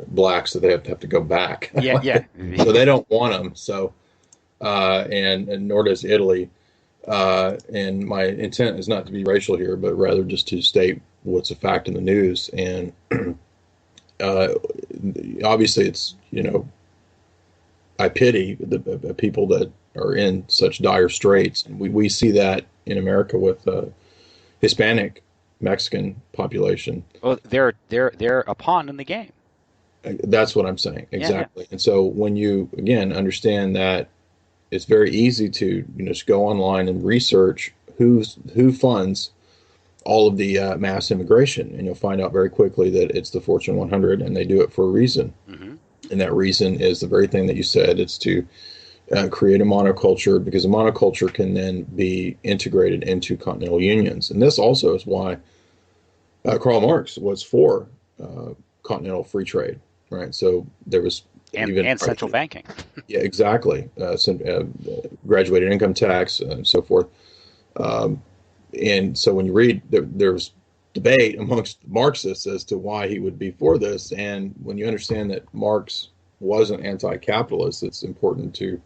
blacks that they have to go back. Yeah, yeah. So they don't want them. So and nor does Italy. And my intent is not to be racial here, but rather just to state what's a fact in the news. And obviously, it's I pity the people that are in such dire straits. And we see that in America with Hispanic Mexican population. Well, they're a pawn in the game. That's what I'm saying. Exactly. Yeah. And so when you, again, understand that it's very easy to just go online and research who funds all of the mass immigration, and you'll find out very quickly that it's the Fortune 100, and they do it for a reason. Mm-hmm. And that reason is the very thing that you said. It's to create a monoculture, because a monoculture can then be integrated into continental unions. And this also is why Karl Marx was for continental free trade, right? So there was and central banking. Yeah, exactly. Graduated income tax and so forth. And so when you read, there's debate amongst Marxists as to why he would be for this. And when you understand that Marx wasn't anti-capitalist, it's important to,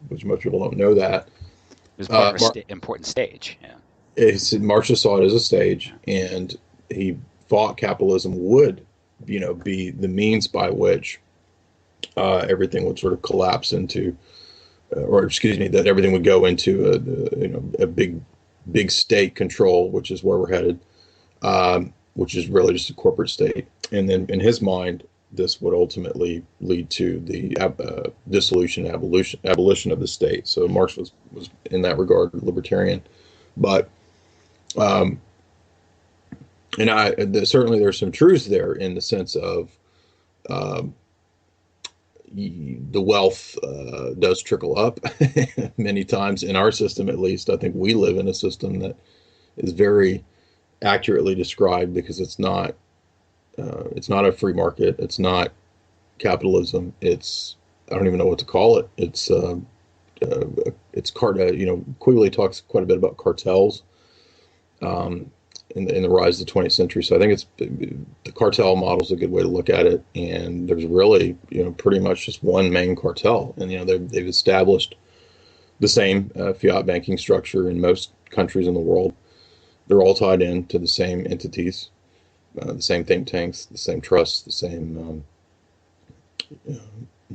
which most people don't know that. It was part of an important stage. Yeah. Marxists saw it as a stage, and he thought capitalism would, be the means by which everything would sort of collapse into, that everything would go into a big state control, which is where we're headed, which is really just a corporate state. And then in his mind, this would ultimately lead to the dissolution, abolition of the state. So Marx was in that regard libertarian, but certainly there's some truths there in the sense of the wealth does trickle up many times in our system. At least I think we live in a system that is very accurately described, because it's not a free market. It's not capitalism. I don't even know what to call it. It's Quigley talks quite a bit about cartels in the rise of the 20th century. So I think the cartel model is a good way to look at it. And there's really, pretty much just one main cartel. And, they've established the same fiat banking structure in most countries in the world. They're all tied in to the same entities, the same think tanks, the same trusts, the same,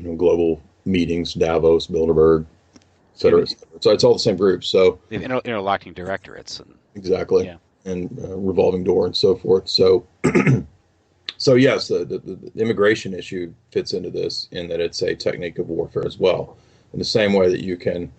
global meetings, Davos, Bilderberg, et cetera, et cetera. So it's all the same group. So interlocking directorates. Exactly. Yeah. And revolving door and so forth. So, so yes, the immigration issue fits into this in that it's a technique of warfare as well. In the same way that you can,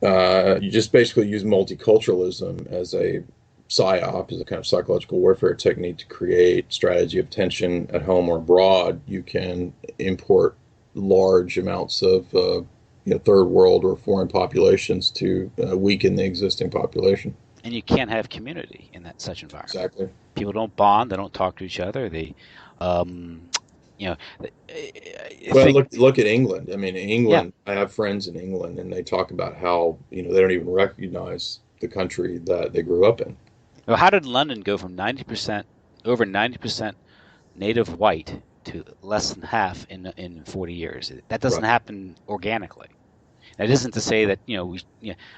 you just basically use multiculturalism as a Psy-Ops, as a kind of psychological warfare technique to create strategy of tension at home or abroad. You can import large amounts of third world or foreign populations to weaken the existing population. And you can't have community in such environment. Exactly. People don't bond. They don't talk to each other. They, Well, look at England. I mean, England. Yeah. I have friends in England, and they talk about how they don't even recognize the country that they grew up in. Well, how did London go from over 90% native white to less than half in 40 years? That doesn't happen organically. That isn't to say that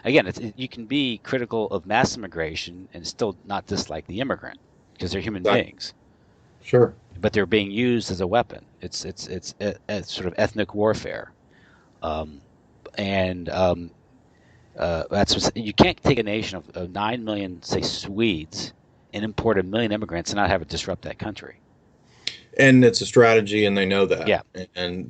again, you can be critical of mass immigration and still not dislike the immigrant, because they're human beings. Sure. But they're being used as a weapon. It's sort of ethnic warfare, and that's what, you can't take a nation of 9 million, say, Swedes, and import 1 million immigrants and not have it disrupt that country. And it's a strategy, and they know that. Yeah. And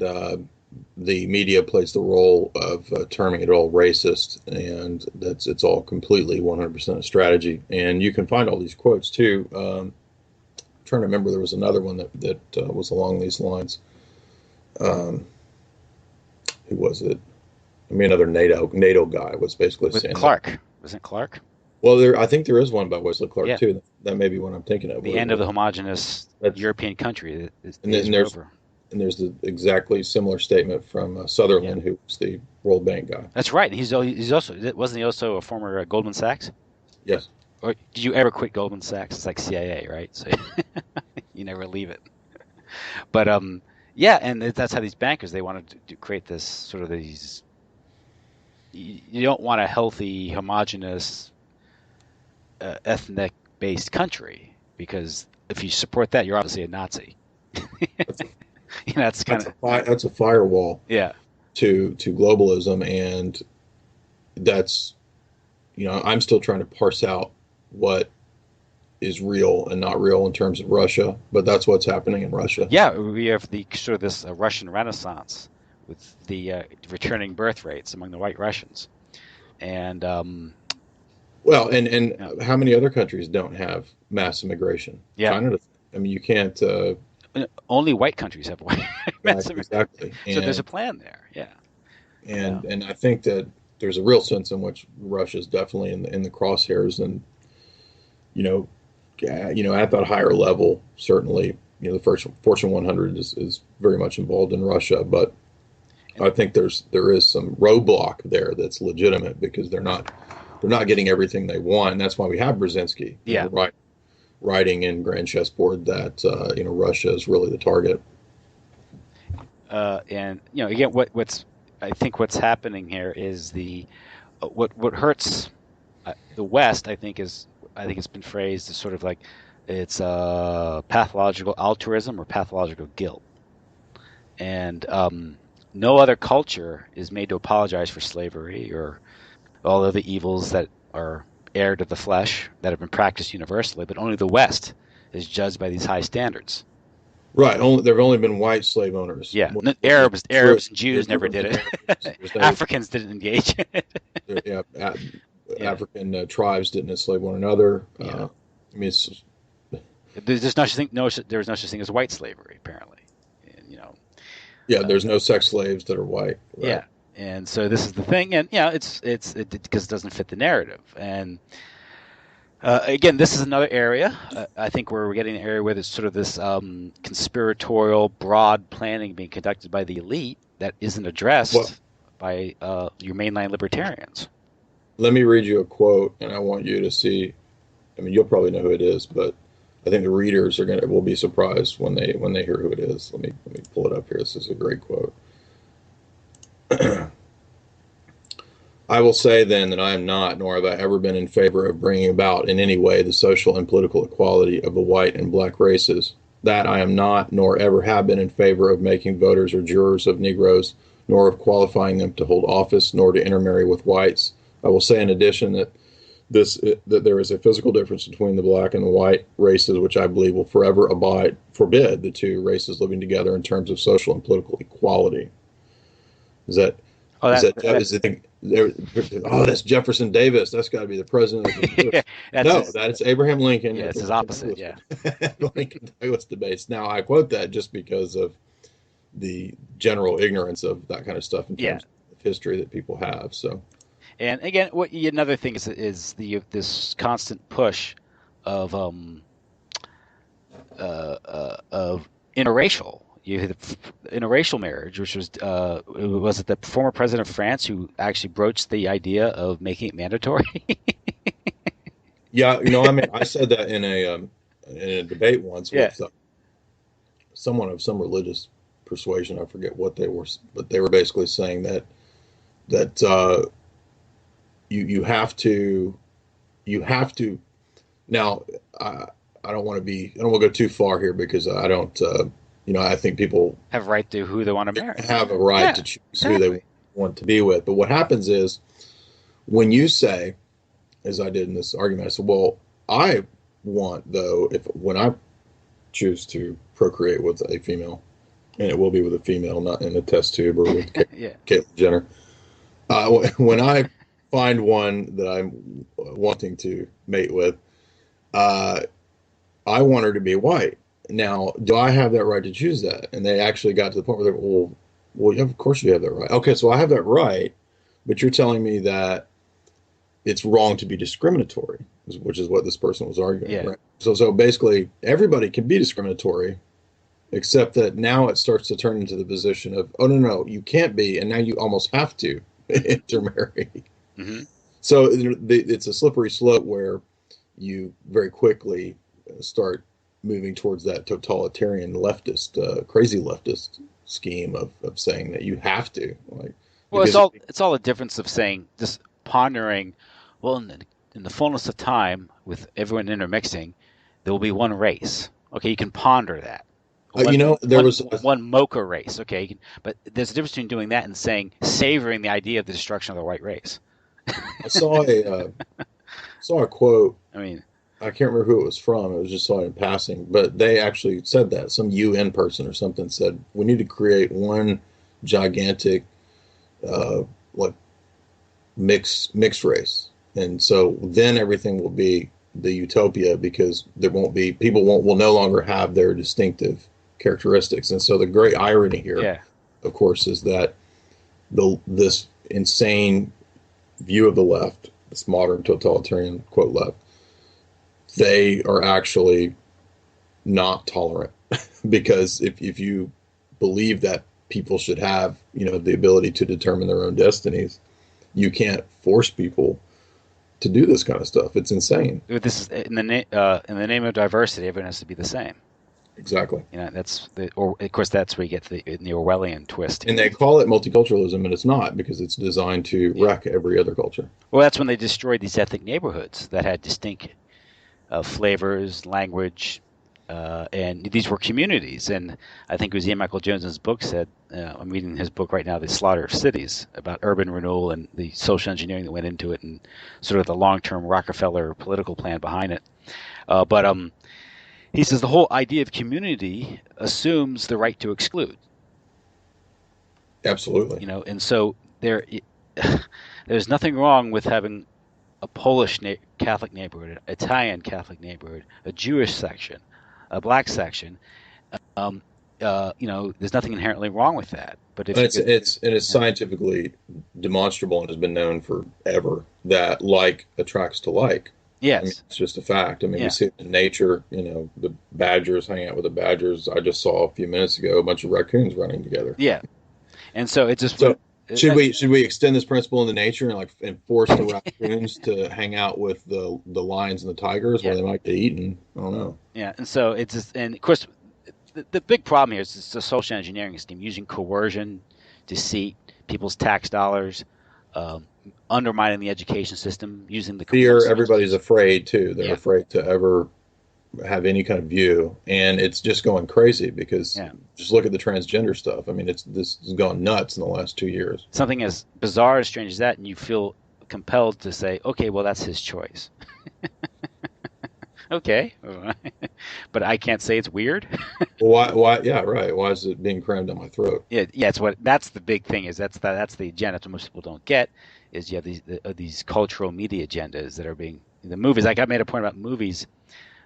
the media plays the role of terming it all racist, and it's all completely 100% a strategy. And you can find all these quotes too. I'm trying to remember, there was another one that was along these lines. Who was it? I mean, another NATO guy was basically saying Clark. Was it Clark? Well, I think there is one by Wesley Clark too. That may be what I'm thinking of. The end of the homogenous European country. And there's the exactly similar statement from Sutherland, who was the World Bank guy. That's right. He's also wasn't he also a former Goldman Sachs? Yes. Or did you ever quit Goldman Sachs? It's like CIA, right? So you never leave it. But yeah, and that's how these bankers, they wanted to create this sort of these. You don't want a healthy, homogenous, ethnic-based country, because if you support that, you're obviously a Nazi. That's kind of that's a firewall. Yeah. To globalism, and that's, I'm still trying to parse out what is real and not real in terms of Russia, but that's what's happening in Russia. Yeah, we have the sort of this Russian Renaissance with the returning birth rates among the white Russians, and well, and how many other countries don't have mass immigration? Yeah, China. I mean, you can't. Only white countries have mass immigration. Exactly. So there's a plan there. Yeah. And I think that there's a real sense in which Russia is definitely in the crosshairs, and at that higher level, certainly, the first Fortune 100 is very much involved in Russia, but I think there is some roadblock there that's legitimate, because they're not getting everything they want, and that's why we have Brzezinski, writing in Grand Chessboard that Russia is really the target. And again, what's happening here is what hurts the West. I think it's been phrased as sort of like it's pathological altruism or pathological guilt, and no other culture is made to apologize for slavery or all of the evils that are heir to the flesh that have been practiced universally, but only the West is judged by these high standards. Right. There have only been white slave owners. Yeah. Arabs and Jews never did it. Africans didn't engage. African tribes didn't enslave one another. Yeah. I mean, there's no such thing as white slavery, apparently. And, there's no sex slaves that are white. Right? Yeah. And so this is the thing, and it's because it doesn't fit the narrative. And again, this is another area. I think where we're getting an area where there's sort of this conspiratorial, broad planning being conducted by the elite that isn't addressed by your mainline libertarians. Let me read you a quote, and I want you to see. I mean, you'll probably know who it is, but I think the readers will be surprised when they hear who it is. Let me pull it up here. This is a great quote. I will say then that I am not, nor have I ever been in favor of bringing about in any way the social and political equality of the white and black races. That I am not, nor ever have been in favor of making voters or jurors of Negroes, nor of qualifying them to hold office, nor to intermarry with whites. I will say in addition that there is a physical difference between the black and the white races, which I believe will forever forbid the two races living together in terms of social and political equality. That's Jefferson Davis. That's got to be the president of the that's Abraham Lincoln. Yeah, it's his opposite. Yeah, Lincoln Douglas debates. Now I quote that just because of the general ignorance of that kind of stuff in terms of history that people have. So, and again, another thing is this constant push of interracial. You had interracial marriage, which was it the former president of France who actually broached the idea of making it mandatory? Yeah, I mean, I said that in a debate once with someone of some religious persuasion. I forget what they were, but they were basically saying that you have to. Now, I don't want to go too far here, because I don't. I think people have a right to who they want to marry. Have a right to choose who they want to be with. But what happens is, when you say, as I did in this argument, I said, well, I want, though, when I choose to procreate with a female, and it will be with a female, not in a test tube or with Caitlyn Jenner. When I find one that I'm wanting to mate with, I want her to be white. Now, do I have that right to choose that? And they actually got to the point where they were, well, yeah, of course you have that right. Okay, so I have that right, but you're telling me that it's wrong to be discriminatory, which is what this person was arguing. Yeah. Right? So basically, everybody can be discriminatory, except that now it starts to turn into the position of, oh, no, you can't be, and now you almost have to intermarry. Hmm. So it's a slippery slope where you very quickly start moving towards that totalitarian leftist, crazy leftist scheme of saying that you have to, like, Well, because it's all a difference of saying, just pondering. Well, in the fullness of time, with everyone intermixing, there will be one race. Okay, you can ponder that. there was One mocha race. Okay, but there's a difference between doing that and saying savoring the idea of the destruction of the white race. I saw a quote. I mean, I can't remember who it was from. It was just saw it in passing, but they actually said that some UN person or something said we need to create one gigantic, like mixed race, and so then everything will be the utopia because there won't be people won't will no longer have their distinctive characteristics, and so the great irony here, yeah, of course, is that this insane view of the left, this modern totalitarian quote left, they are actually not tolerant because if you believe that people should have the ability to determine their own destinies, you can't force people to do this kind of stuff. It's insane. this is in the name of diversity. Everyone has to be the same. Exactly. Or of course that's where you get the Orwellian twist. And they call it multiculturalism, and it's not, because it's designed to wreck every other culture. Well, that's when they destroyed these ethnic neighborhoods that had distinct flavors, language, and these were communities. And I think it was Ian Michael Jones's book said, I'm reading his book right now, The Slaughter of Cities, about urban renewal and the social engineering that went into it and sort of the long-term Rockefeller political plan behind it. But he says the whole idea of community assumes the right to exclude. Absolutely. And so there's nothing wrong with having a Polish Catholic neighborhood, an Italian Catholic neighborhood, a Jewish section, a black section. There's nothing inherently wrong with that. But if it's scientifically demonstrable and has been known forever that like attracts to like. Yes, I mean, it's just a fact. I mean, we see it in nature. The badgers hang out with the badgers. I just saw a few minutes ago a bunch of raccoons running together. Yeah, and so it's just. So should we extend this principle into nature and force the raccoons to hang out with the lions and the tigers where they might get eaten? I don't know. Yeah, and so it's just, and of course, the big problem here is the social engineering scheme, using coercion, deceit, people's tax dollars, undermining the education system, using the fear. Everybody's afraid too. They're Yeah. afraid to ever have any kind of view, and it's just going crazy because just look at the transgender stuff. I mean, this has gone nuts in the last 2 years. Something as bizarre, as strange as that, and you feel compelled to say, okay, well, that's his choice. Okay, but I can't say it's weird. Well, why? Yeah, right. Why is it being crammed down my throat? Yeah, that's the big thing is that's the agenda that most people don't get is you have these cultural media agendas that are being the movies. Like I made a point about movies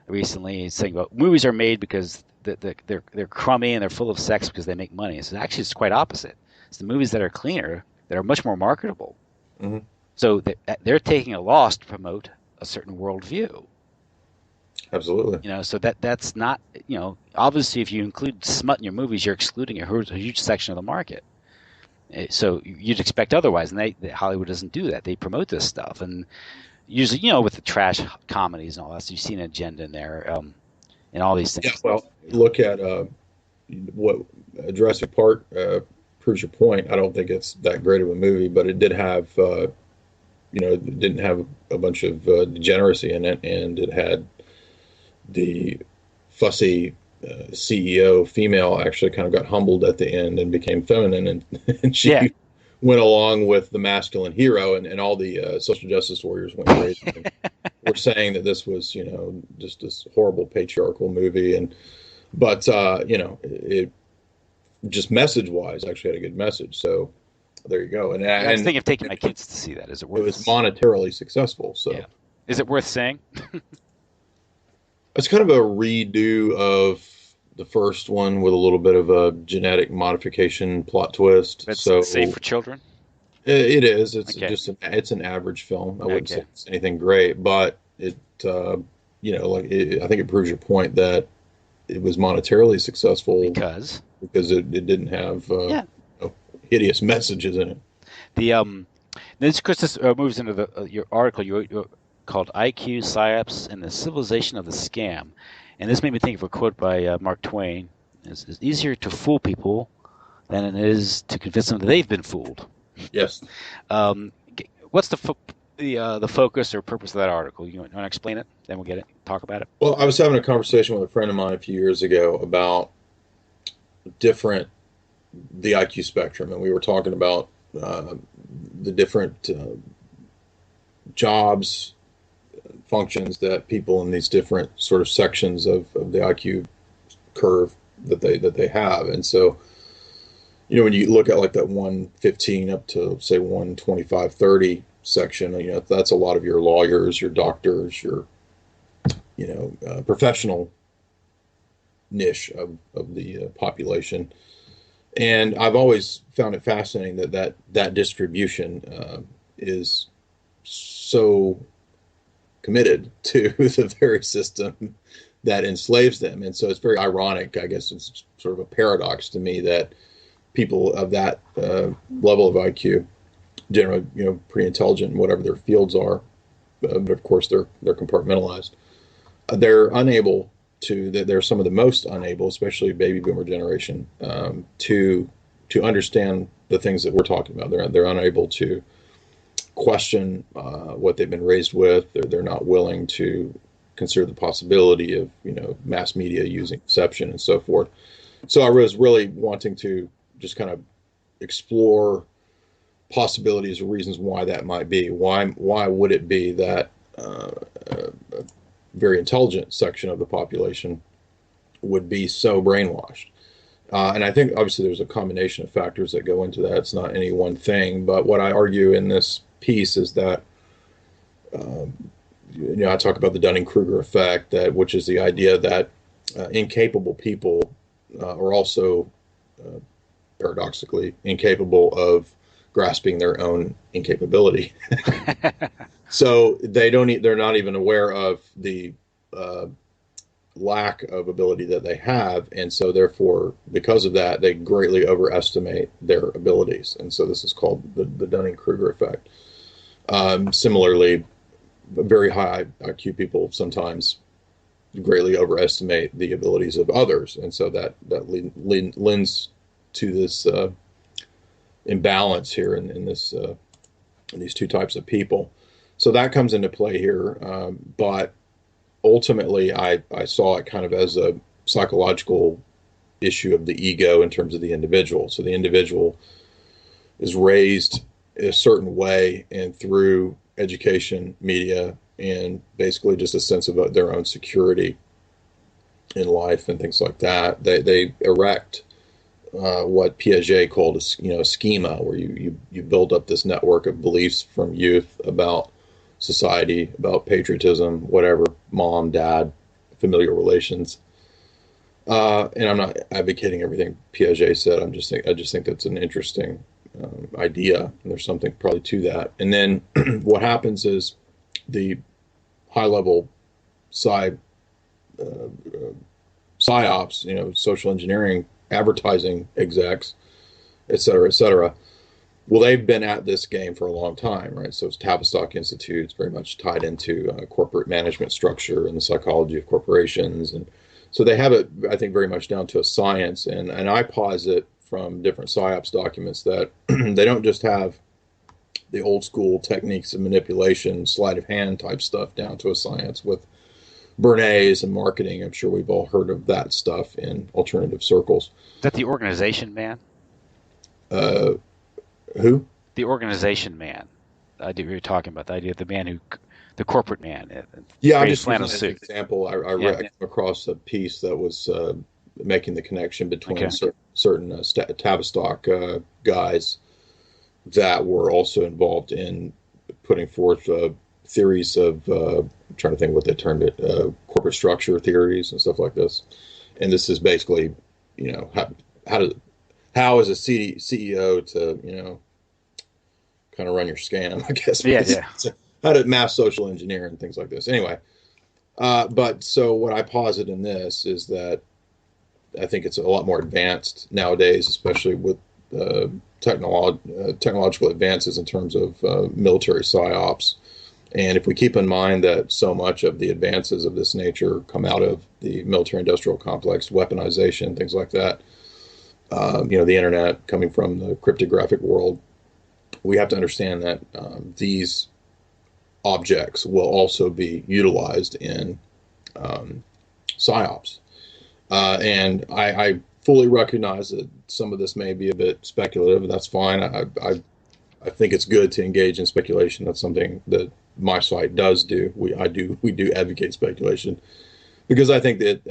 recently, saying about movies are made because they're crummy and they're full of sex because they make money. So actually, it's quite opposite. It's the movies that are cleaner that are much more marketable. Mm-hmm. So they're taking a loss to promote a certain worldview. Absolutely. So that's not, obviously if you include smut in your movies, you're excluding a huge section of the market. So you'd expect otherwise, and Hollywood doesn't do that. They promote this stuff, and usually, with the trash comedies and all that, so you see an agenda in there, and all these things. Yeah, well, look at what Jurassic Park proves your point. I don't think it's that great of a movie, but it did have, it didn't have a bunch of degeneracy in it, and it had the fussy CEO female actually kind of got humbled at the end and became feminine, and she went along with the masculine hero, and all the social justice warriors went crazy. We're saying that this was, just this horrible patriarchal movie, but it just message-wise actually had a good message. So there you go. And I was thinking of taking my kids to see that. Is it worth? It was monetarily successful. So is it worth saying? It's kind of a redo of the first one with a little bit of a genetic modification plot twist. That's so safe for children? It is. It's just it's an average film. I wouldn't say it's anything great, but it I think it proves your point that it was monetarily successful because it didn't have hideous messages in it. The this, Chris, this moves into the your article you called IQ, Psy-Ops, and the Civilization of the Scam. And this made me think of a quote by Mark Twain. It's easier to fool people than it is to convince them that they've been fooled. Yes. What's the focus or purpose of that article? You want to explain it? Then we'll get it. Talk about it. Well, I was having a conversation with a friend of mine a few years ago about the IQ spectrum, and we were talking about the different jobs, functions that people in these different sort of sections of the IQ curve that they have. And so, when you look at like that 115 up to say 125, 30 section, that's a lot of your lawyers, your doctors, your professional niche of the population. And I've always found it fascinating that distribution is so committed to the very system that enslaves them. And so it's very ironic, I guess it's sort of a paradox to me, that people of that level of IQ, generally, pretty intelligent in whatever their fields are, but of course they're compartmentalized. They're some of the most unable, especially baby boomer generation, to understand the things that we're talking about. They're unable to question what they've been raised with. They're not willing to consider the possibility of mass media using deception and so forth. So I was really wanting to just kind of explore possibilities or reasons why that might be. Why would it be that a very intelligent section of the population would be so brainwashed? And I think obviously there's a combination of factors that go into that. It's not any one thing. But what I argue in this piece is that, I talk about the Dunning-Kruger Effect, which is the idea that incapable people are also paradoxically incapable of grasping their own incapability. So they're not even aware of the lack of ability that they have, and so therefore, because of that, they greatly overestimate their abilities. And so this is called the Dunning-Kruger Effect. Similarly, very high IQ people sometimes greatly overestimate the abilities of others, and so that lends to this imbalance here in these two types of people. So that comes into play here, but ultimately I saw it kind of as a psychological issue of the ego in terms of the individual. So the individual is raised a certain way, and through education, media, and basically just a sense of their own security in life and things like that, they erect what Piaget called a schema, where you build up this network of beliefs from youth about society, about patriotism, whatever, mom, dad, familial relations. And I'm not advocating everything Piaget said. I just think that's an interesting idea, and there's something probably to that. And then what happens is the high-level psyops, social engineering, advertising execs, et cetera, well, they've been at this game for a long time, right? So it's Tavistock Institute. It's very much tied into corporate management structure and the psychology of corporations. And so they have it, I think, very much down to a science. And I posit from different PsyOps documents that they don't just have the old school techniques of manipulation, sleight of hand type stuff down to a science with Bernays and marketing. I'm sure we've all heard of that stuff in alternative circles. Is that the organization man? Who? The organization man. The idea we were talking about, the idea of the corporate man. Yeah, I'm just using as an example. I came across a piece that was making the connection between certain Tavistock guys that were also involved in putting forth theories of, I'm trying to think what they termed it, corporate structure theories and stuff like this. And this is basically, how is a CEO to, kind of run your scam, I guess. Yeah. How to mass social engineer and things like this. Anyway, but so what I posit in this is that I think it's a lot more advanced nowadays, especially with technological advances in terms of military psyops. And if we keep in mind that so much of the advances of this nature come out of the military-industrial complex, weaponization, things like that, the internet coming from the cryptographic world, we have to understand that these objects will also be utilized in psyops. And I fully recognize that some of this may be a bit speculative, and that's fine. I think it's good to engage in speculation. That's something that my site does do. We do advocate speculation because I think that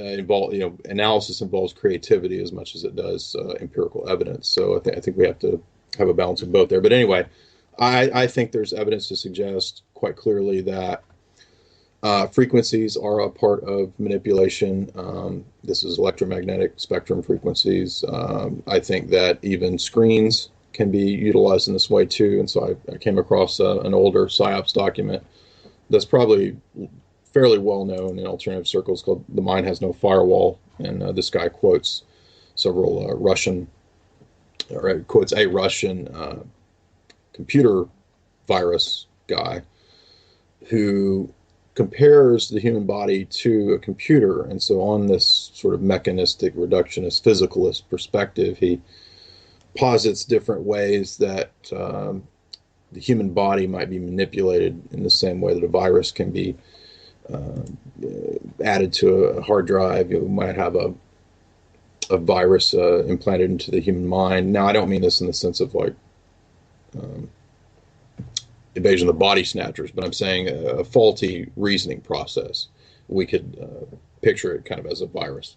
analysis involves creativity as much as it does empirical evidence. So I think we have to have a balance of both there. But anyway, I think there's evidence to suggest quite clearly that frequencies are a part of manipulation. This is electromagnetic spectrum frequencies. I think that even screens can be utilized in this way too. And so I came across an older PSYOPs document that's probably fairly well known in alternative circles called "The Mind Has No Firewall." And this guy quotes several quotes a Russian computer virus guy who compares the human body to a computer. And so on this sort of mechanistic, reductionist, physicalist perspective, he posits different ways that the human body might be manipulated in the same way that a virus can be added to a hard drive. You might have a virus implanted into the human mind. Now, I don't mean this in the sense of like invasion of the body snatchers, but I'm saying a faulty reasoning process. We could picture it kind of as a virus.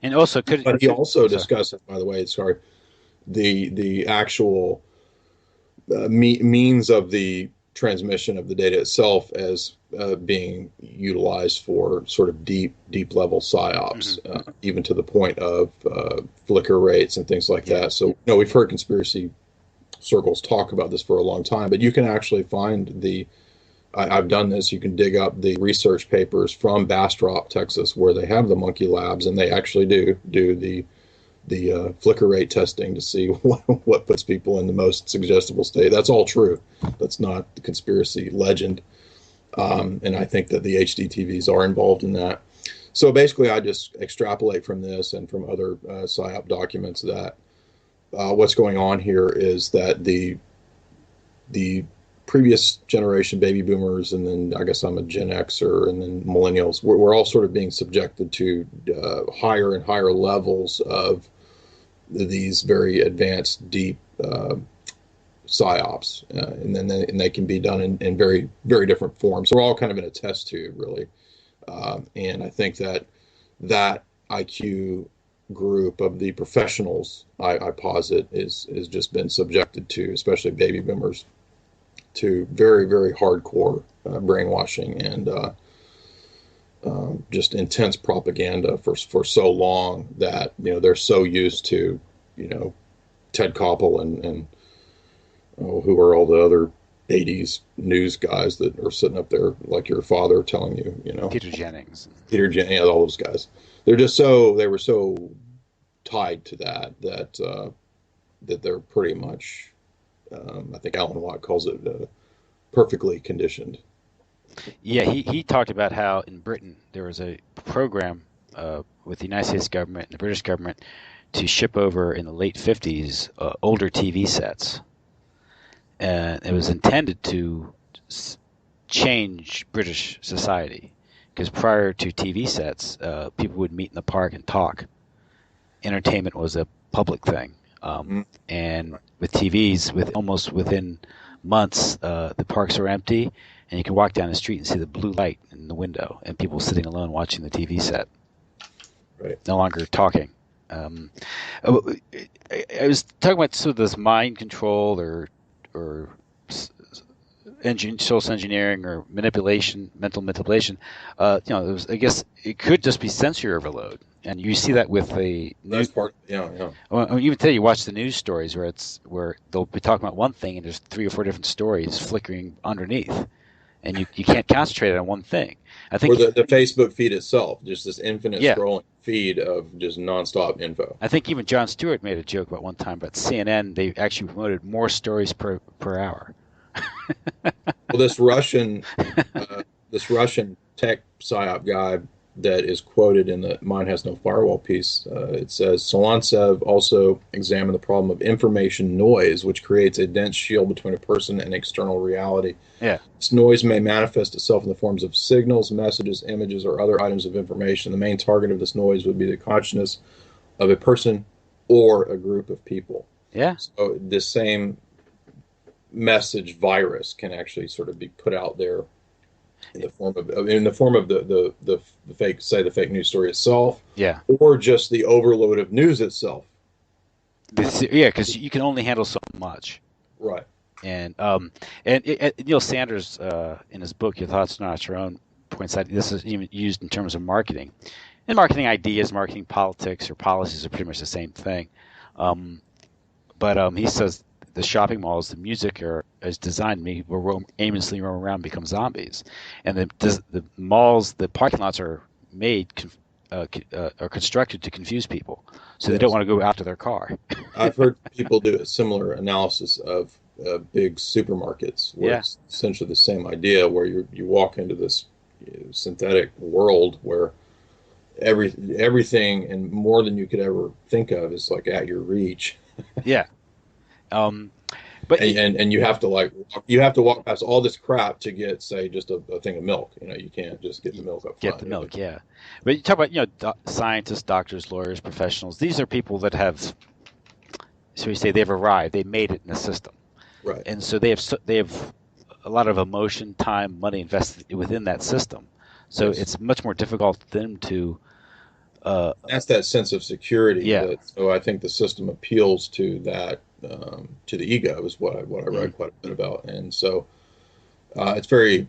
And also, but he also discusses, by the way, the actual means of the transmission of the data itself as being utilized for sort of deep level psyops, even to the point of flicker rates and things like that. So, we've heard conspiracy circles talk about this for a long time, but you can actually find I've done this. You can dig up the research papers from Bastrop, Texas, where they have the monkey labs, and they actually do the flicker rate testing to see what puts people in the most suggestible state. That's all true. That's not the conspiracy legend. And I think that the HDTVs are involved in that. So basically, I just extrapolate from this and from other PSYOP documents that what's going on here is that the previous generation baby boomers, and then I guess I'm a Gen Xer, and then millennials, we're all sort of being subjected to higher and higher levels of these very advanced, deep psyops, and they can be done in very, very different forms. So we're all kind of in a test tube, really. And I think that IQ group of the professionals, I posit, is just been subjected to, especially baby boomers, to very, very hardcore brainwashing and just intense propaganda for so long that they're so used to Ted Koppel and who are all the other 80s news guys that are sitting up there like your father telling you, Peter Jennings, all those guys. They were so tied to that they're pretty much, I think Alan Watt calls it perfectly conditioned. Yeah, he talked about how in Britain there was a program with the United States government and the British government to ship over in the late 50s older TV sets. And it was intended to change British society, because prior to TV sets, people would meet in the park and talk. Entertainment was a public thing. And with TVs, almost within months, the parks are empty, and you can walk down the street and see the blue light in the window, and people sitting alone watching the TV set. Right. No longer talking. I was talking about sort of this mind control or social engineering or manipulation, mental manipulation. I guess it could just be sensory overload, and you see that with the news part. Yeah. Well, even today, you watch the news stories where they'll be talking about one thing and there's 3 or 4 different stories flickering underneath, and you can't concentrate on one thing. I Or think, the Facebook feed itself, just this infinite yeah, scrolling feed of just nonstop info. I think even Jon Stewart made a joke about one time about CNN. They actually promoted more stories per hour. Well, this Russian tech psyop guy that is quoted in the "Mine Has No Firewall" piece, it says Solantsev also examined the problem of information noise, which creates a dense shield between a person and external reality. Yeah, This noise may manifest itself in the forms of signals, messages, images, or other items of information. The main target of this noise would be the consciousness of a person or a group of people. yeah. So this same message virus can actually sort of be put out there in the form of the fake, say, the fake news story itself, Yeah, or just the overload of news itself. yeah, because you can only handle so much. Right. And Neil Sanders, in his book "Your Thoughts Are Not Your Own," points out this is even used in terms of marketing. And marketing ideas, marketing politics, or policies are pretty much the same thing. But he says the shopping malls, the music is designed to make people aimlessly roam around and become zombies. And the malls, the parking lots are made, are constructed to confuse people. So they don't want to go after their car. I've heard people do a similar analysis of big supermarkets where Yeah. it's essentially the same idea, where you walk into this synthetic world where everything and more than you could ever think of is like at your reach. Yeah. But And you have to walk past all this crap to get, say, just a thing of milk. You can't just get the milk up front. get the milk, yeah. But you talk about scientists, doctors, lawyers, professionals. These are people that have, so we say, they've arrived. They made it in the system, Right. and so they have a lot of emotion, time, money invested within that system. So Yes. it's much more difficult for them to. That's that sense of security. Yeah. So I think the system appeals to that, to the ego, is what I write quite a bit about. And so it's very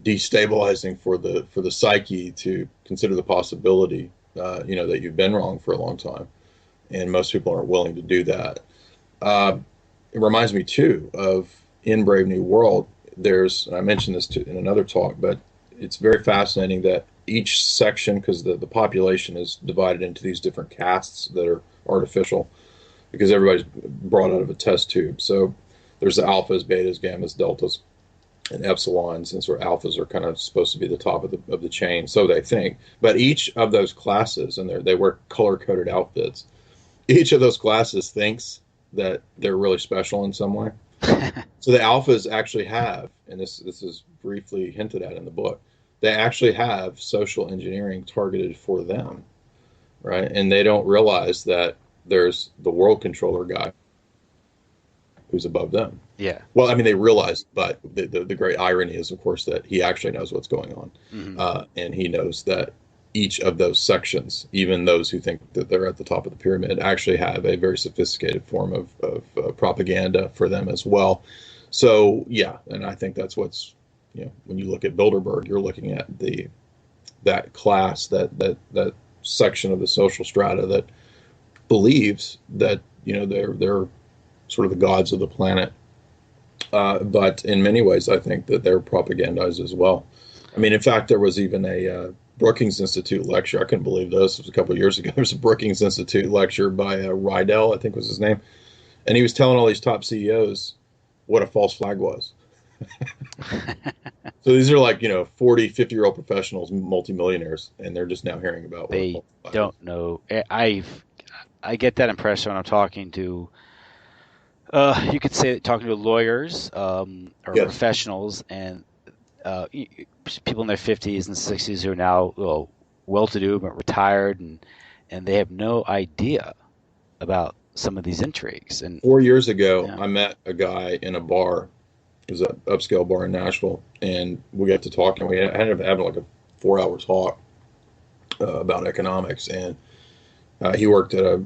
destabilizing for the psyche to consider the possibility, that you've been wrong for a long time, and most people aren't willing to do that. It reminds me too of in Brave New World. And I mentioned this in another talk, but it's very fascinating that each section, because the population is divided into these different castes that are artificial, because everybody's brought out of a test tube. So there's the alphas, betas, gammas, deltas, and epsilons, and sort of alphas are kind of supposed to be the top of the chain, so they think. But each of those classes, and they wear color-coded outfits, each of those classes thinks that they're really special in some way. So the alphas actually have, and this is briefly hinted at in the book, they actually have social engineering targeted for them, right? And they don't realize that there's the world controller guy who's above them. Yeah. Well, I mean, they realize, but the great irony is, of course, that he actually knows what's going on. Mm-hmm. And he knows that each of those sections, even those who think that they're at the top of the pyramid, actually have a very sophisticated form of propaganda for them as well. So, yeah, and I think that's what's, when you look at Bilderberg, you're looking at that class, that section of the social strata that believes that, they're sort of the gods of the planet. But in many ways, I think that they're propagandized as well. I mean, in fact, there was even a Brookings Institute lecture. I couldn't believe this. It was a couple of years ago. There was a Brookings Institute lecture by Rydell, I think was his name. And he was telling all these top CEOs what a false flag was. So these are like, 40, 50-year-old professionals, multimillionaires, and they're just now hearing about what a false flag Don't know. I get that impression when I'm talking to, you could say talking to lawyers or Yes. professionals, and people in their 50s and 60s who are now well-to-do but retired, and they have no idea about some of these intrigues. And 4 years ago, Yeah. I met a guy in a bar. It was an upscale bar in Nashville, and we got to talking. We ended up having like a 4-hour talk about economics, and he worked at a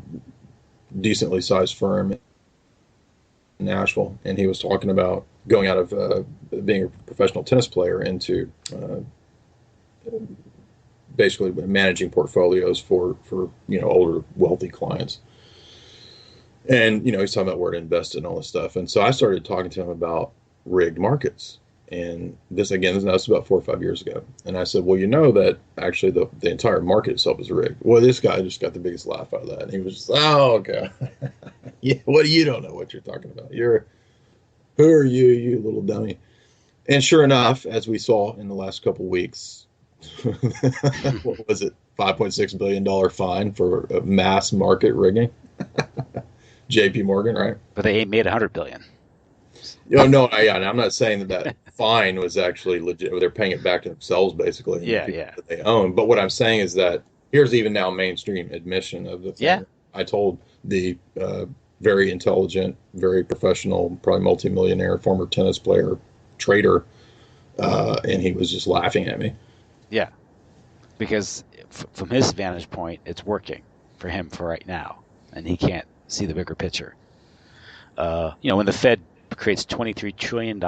decently sized firm in Nashville, and he was talking about going out of being a professional tennis player into basically managing portfolios for older wealthy clients. And he's talking about where to invest and all this stuff. And so I started talking to him about rigged markets, And this, again, that was about 4 or 5 years ago. And I said, well, you know that actually the entire market itself is rigged. Well, this guy just got the biggest laugh out of that. And he was just, oh, okay. Yeah, what you don't know what you're talking about. Who are you, you little dummy? And sure enough, as we saw in the last couple of weeks, what was it? $5.6 billion fine for mass market rigging. JP Morgan, right? But they ain't made 100 billion. No, I'm not saying that fine was actually legit. They're paying it back to themselves, basically. Yeah, the yeah. that they own. But what I'm saying is that here's even now mainstream admission of the thing. Yeah. I told the very intelligent, very professional, probably multimillionaire, former tennis player, trader, and he was just laughing at me. Yeah. Because from his vantage point, it's working for him for right now, and he can't see the bigger picture. When the Fed creates $23 trillion,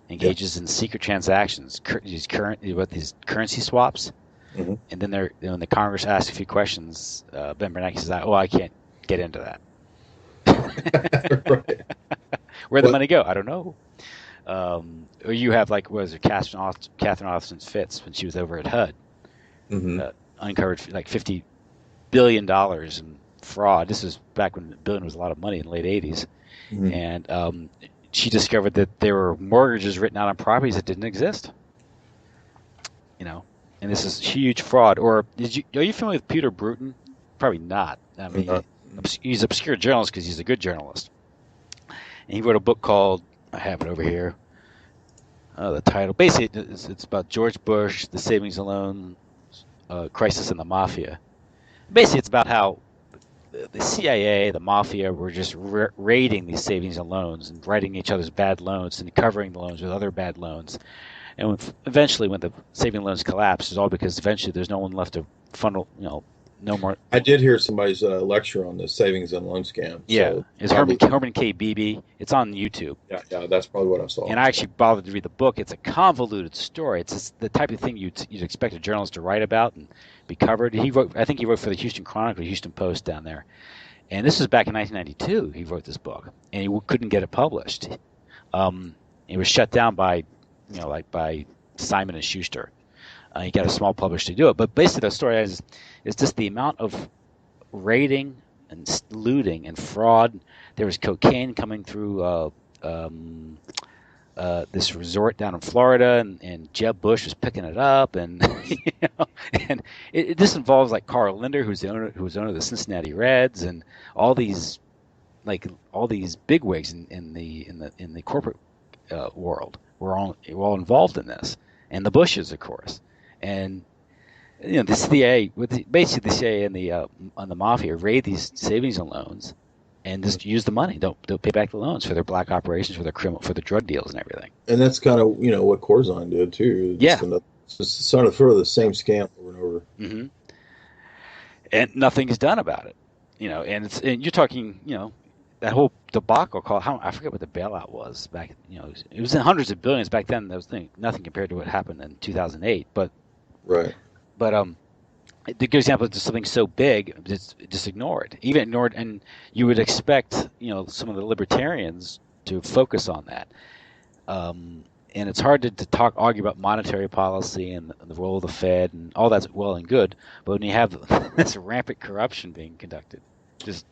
engages in secret transactions, these currency swaps, Mm-hmm. and then when the Congress asks a few questions, Ben Bernanke says, "Oh, I can't get into that." Right. Where'd the money go? I don't know. Or you have what was it, Catherine Austin Fitts when she was over at HUD, Mm-hmm. uncovered like $50 billion in fraud. This was back when $1 billion was a lot of money in the late '80s, Mm-hmm. and she discovered that there were mortgages written out on properties that didn't exist. And this is huge fraud. Or are you familiar with Peter Bruton? Probably not. I mean, he's an obscure journalist because he's a good journalist. And he wrote a book called, I have it over here. The title, basically, it's about George Bush, the savings and loan crisis, and the mafia. Basically, it's about how the CIA, the mafia, were just raiding these savings and loans and writing each other's bad loans and covering the loans with other bad loans. And eventually, when the saving loans collapsed, it's all because eventually there's no one left to funnel, no more. I did hear somebody's lecture on the savings and loan scam. Yeah, So it's Herman K. Beebe. It's on YouTube. Yeah, that's probably what I saw. And I actually bothered to read the book. It's a convoluted story. It's just the type of thing you'd expect a journalist to write about and be covered. I think he wrote for the Houston Chronicle, Houston Post down there. And this was back in 1992. He wrote this book, and he couldn't get it published. It was shut down by Simon and Schuster. He got a small publisher to do it. But basically, the story is just the amount of raiding and looting and fraud. There was cocaine coming through this resort down in Florida, and Jeb Bush was picking it up, and and this involves like Carl Linder, who was owner of the Cincinnati Reds, and all these bigwigs in the corporate world were all involved in this, and the Bushes, of course, and the CIA, basically the CIA and the mafia raid these savings and loans, and just use the money. Don't pay back the loans for their black operations, for their drug deals and everything. And that's kind of what Corzine did too. It's sort of the same scam over and over. Mm-hmm. And nothing's done about it. And you're talking, that whole debacle called, I forget what the bailout was back. It was in hundreds of billions back then. That was nothing compared to what happened in 2008. But right. But a good example is something so big, just ignored. Even ignored, and you would expect some of the libertarians to focus on that. And it's hard to argue about monetary policy and the role of the Fed and all that's well and good, but when you have this rampant corruption being conducted, just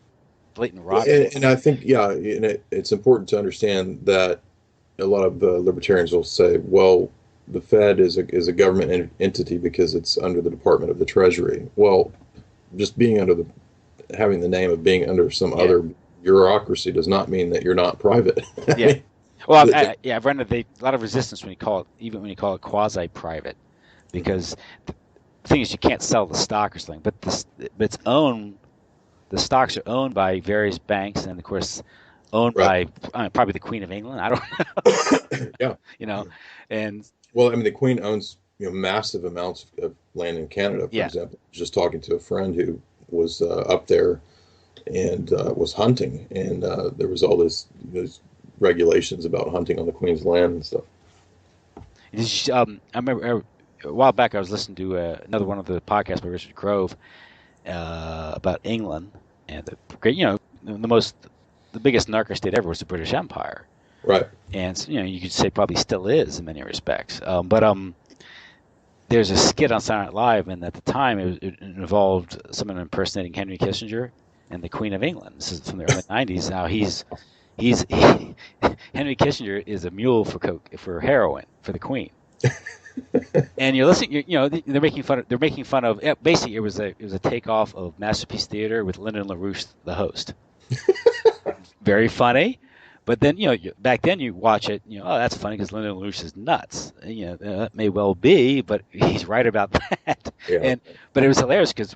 blatant robbery. And I think it's important to understand that a lot of libertarians will say, well, the Fed is a government entity because it's under the Department of the Treasury. Well, just having the name of being under some other bureaucracy does not mean that you're not private. Yeah. Well, I've run into a lot of resistance when you call it quasi-private, because the thing is you can't sell the stock or something, but the stocks are owned by various banks, and of course owned by probably the Queen of England. I don't know. Yeah. And well, I mean, the Queen owns massive amounts of land in Canada, for example. I was just talking to a friend who was up there and was hunting, and there was all those regulations about hunting on the Queen's land and stuff. I remember a while back I was listening to another one of the podcasts by Richard Grove about England, and the biggest narco state ever was the British Empire. Right. And you could say probably still is in many respects. But there's a skit on Saturday Night Live, and at the time it involved someone impersonating Henry Kissinger and the Queen of England. This is from the early '90s. Now Henry Kissinger is a mule for heroin for the Queen. And you're listening. They're making fun of. They're making fun of. Basically, it was a takeoff of Masterpiece Theater with Lyndon LaRouche, the host. Very funny. But then, back then you watch it, oh, that's funny because Lyndon LaRouche is nuts. That may well be, but he's right about that. Yeah. But it was hilarious because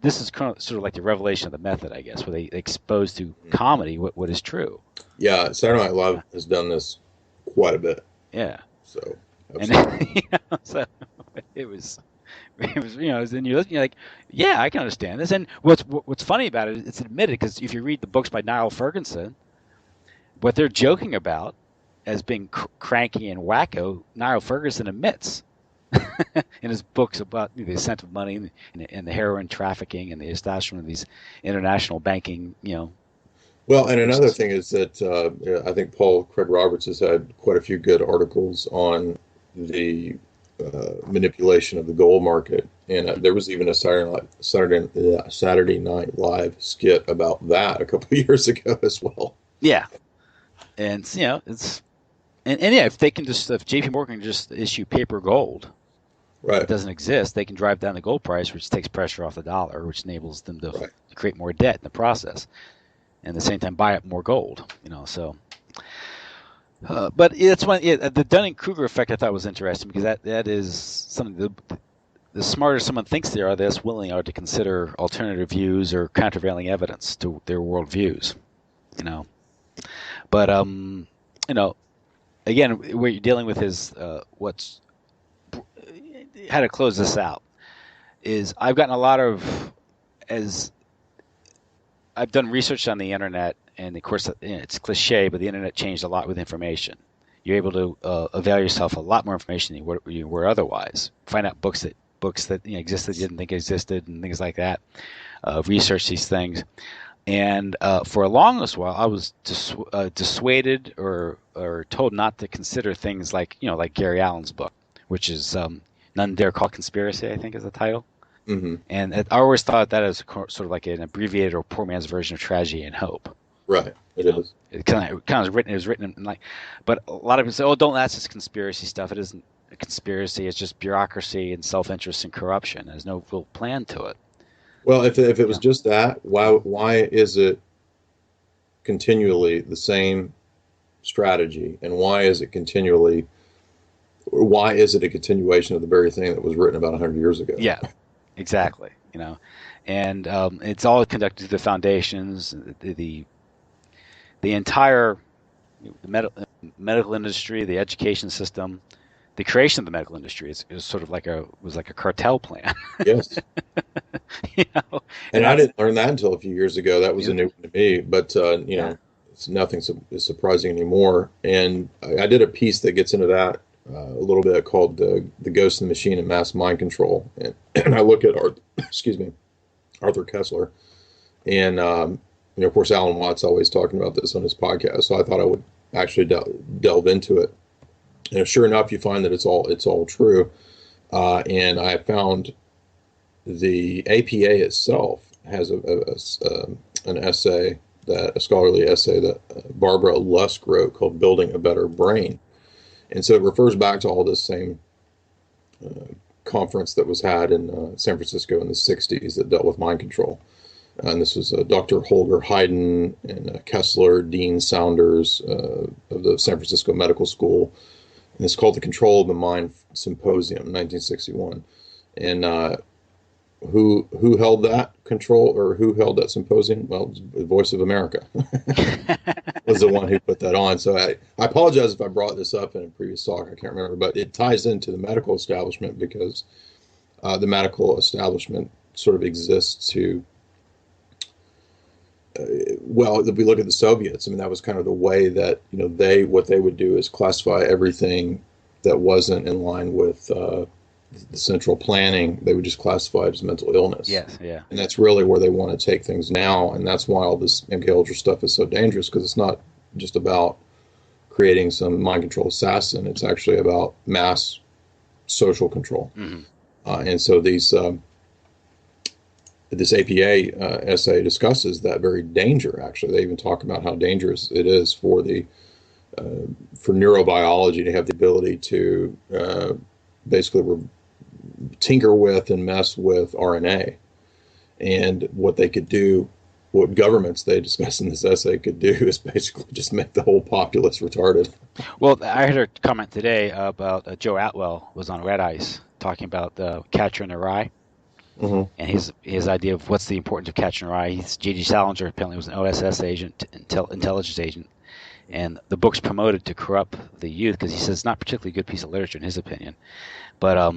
this is kind of sort of like the revelation of the method, I guess, where they expose to comedy what is true. Yeah, Saturday Night Live has done this quite a bit. Yeah. So, absolutely. So it was, and you're like, yeah, I can understand this. And what's funny about it, it's admitted, because if you read the books by Niall Ferguson, what they're joking about as being cranky and wacko, Niall Ferguson admits in his books about the ascent of money and the heroin trafficking and the establishment of these international banking, Well, and another thing is that I think Paul Craig Roberts has had quite a few good articles on the manipulation of the gold market, and there was even a Saturday Night Live skit about that a couple of years ago as well. Yeah. And it's if they can if JP Morgan can just issue paper gold, right, it doesn't exist, they can drive down the gold price, which takes pressure off the dollar, which enables them to create more debt in the process, and at the same time buy up more gold. So. But it's the Dunning-Kruger effect I thought was interesting, because that is something the smarter someone thinks they are, the less willing are to consider alternative views or countervailing evidence to their worldviews. But again, what you're dealing with is how to close this out is I've gotten a lot of, as I've done research on the internet, and of course it's cliche, but the internet changed a lot with information. You're able to avail yourself a lot more information than you were otherwise. Find out books that existed you didn't think existed, and things like that. Research these things. And for a longest while, I was dissuaded or told not to consider things like Gary Allen's book, which is None Dare Call Conspiracy, I think is the title. Mm-hmm. And I always thought that as sort of like an abbreviated or poor man's version of Tragedy and Hope. Right, it is. It kind of was written. It was written in but a lot of people say, "Oh, don't that's just conspiracy stuff." It isn't a conspiracy. It's just bureaucracy and self-interest and corruption. There's no real plan to it. Well, if it was just that, why is it continually the same strategy, and why is it a continuation of the very thing that was written about 100 years ago? Yeah, exactly. And it's all conducted through the foundations, the entire medical industry, the education system. The creation of the medical industry is sort of like a cartel plan. Yes. And I didn't learn that until a few years ago. That was a new one to me. But it's nothing is surprising anymore. And I did a piece that gets into that a little bit called "The Ghost in the Machine and Mass Mind Control." And I look at Arthur Kessler, and of course Alan Watts always talking about this on his podcast. So I thought I would actually delve into it. And sure enough, you find that it's all true. And I found the APA itself has an essay, a scholarly essay that Barbara Lusk wrote called "Building a Better Brain," and so it refers back to all this same conference that was had in San Francisco in the '60s that dealt with mind control. And this was Dr. Holger Hayden and Kessler, Dean Saunders of the San Francisco Medical School. And it's called the Control of the Mind Symposium, 1961. And who held that control, or who held that symposium? Well, the Voice of America was the one who put that on. So I apologize if I brought this up in a previous talk. I can't remember, but it ties into the medical establishment, because the medical establishment sort of exists to, if we look at the Soviets, I mean, that was kind of the way that, what they would do is classify everything that wasn't in line with the central planning. They would just classify it as mental illness. Yes, yeah. And that's really where they want to take things now. And that's why all this MK Ultra stuff is so dangerous, because it's not just about creating some mind control assassin. It's actually about mass social control. Mm-hmm. And so this APA essay discusses that very danger. Actually, they even talk about how dangerous it is for neurobiology to have the ability to basically tinker with and mess with RNA. And what they could do, what governments they discuss in this essay could do, is basically just make the whole populace retarded. Well, I heard a comment today about Joe Atwell was on Red Ice talking about the Catcher in the Rye, Mm-hmm. and his idea of what's the importance of Catcher in the Rye. J.D. Salinger apparently was an OSS agent, intelligence agent, and the book's promoted to corrupt the youth because he says it's not a particularly good piece of literature in his opinion, but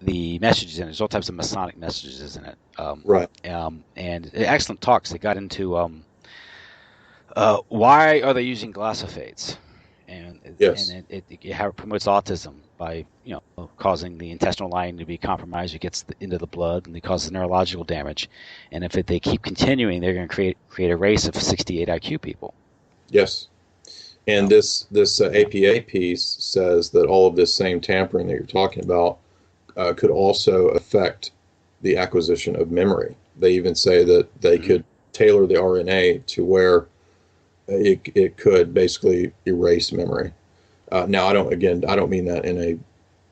the messages in it, there's all types of Masonic messages in it. Right. And excellent talks. They got into why are they using glosophates, and Yes. how it promotes autism by causing the intestinal lining to be compromised. It gets into the blood and it causes neurological damage. And if they keep continuing, they're going to create a race of 68 IQ people. Yes. And this APA piece says that all of this same tampering that you're talking about could also affect the acquisition of memory. They even say that they could tailor the RNA to where it could basically erase memory. Now, I don't mean that in a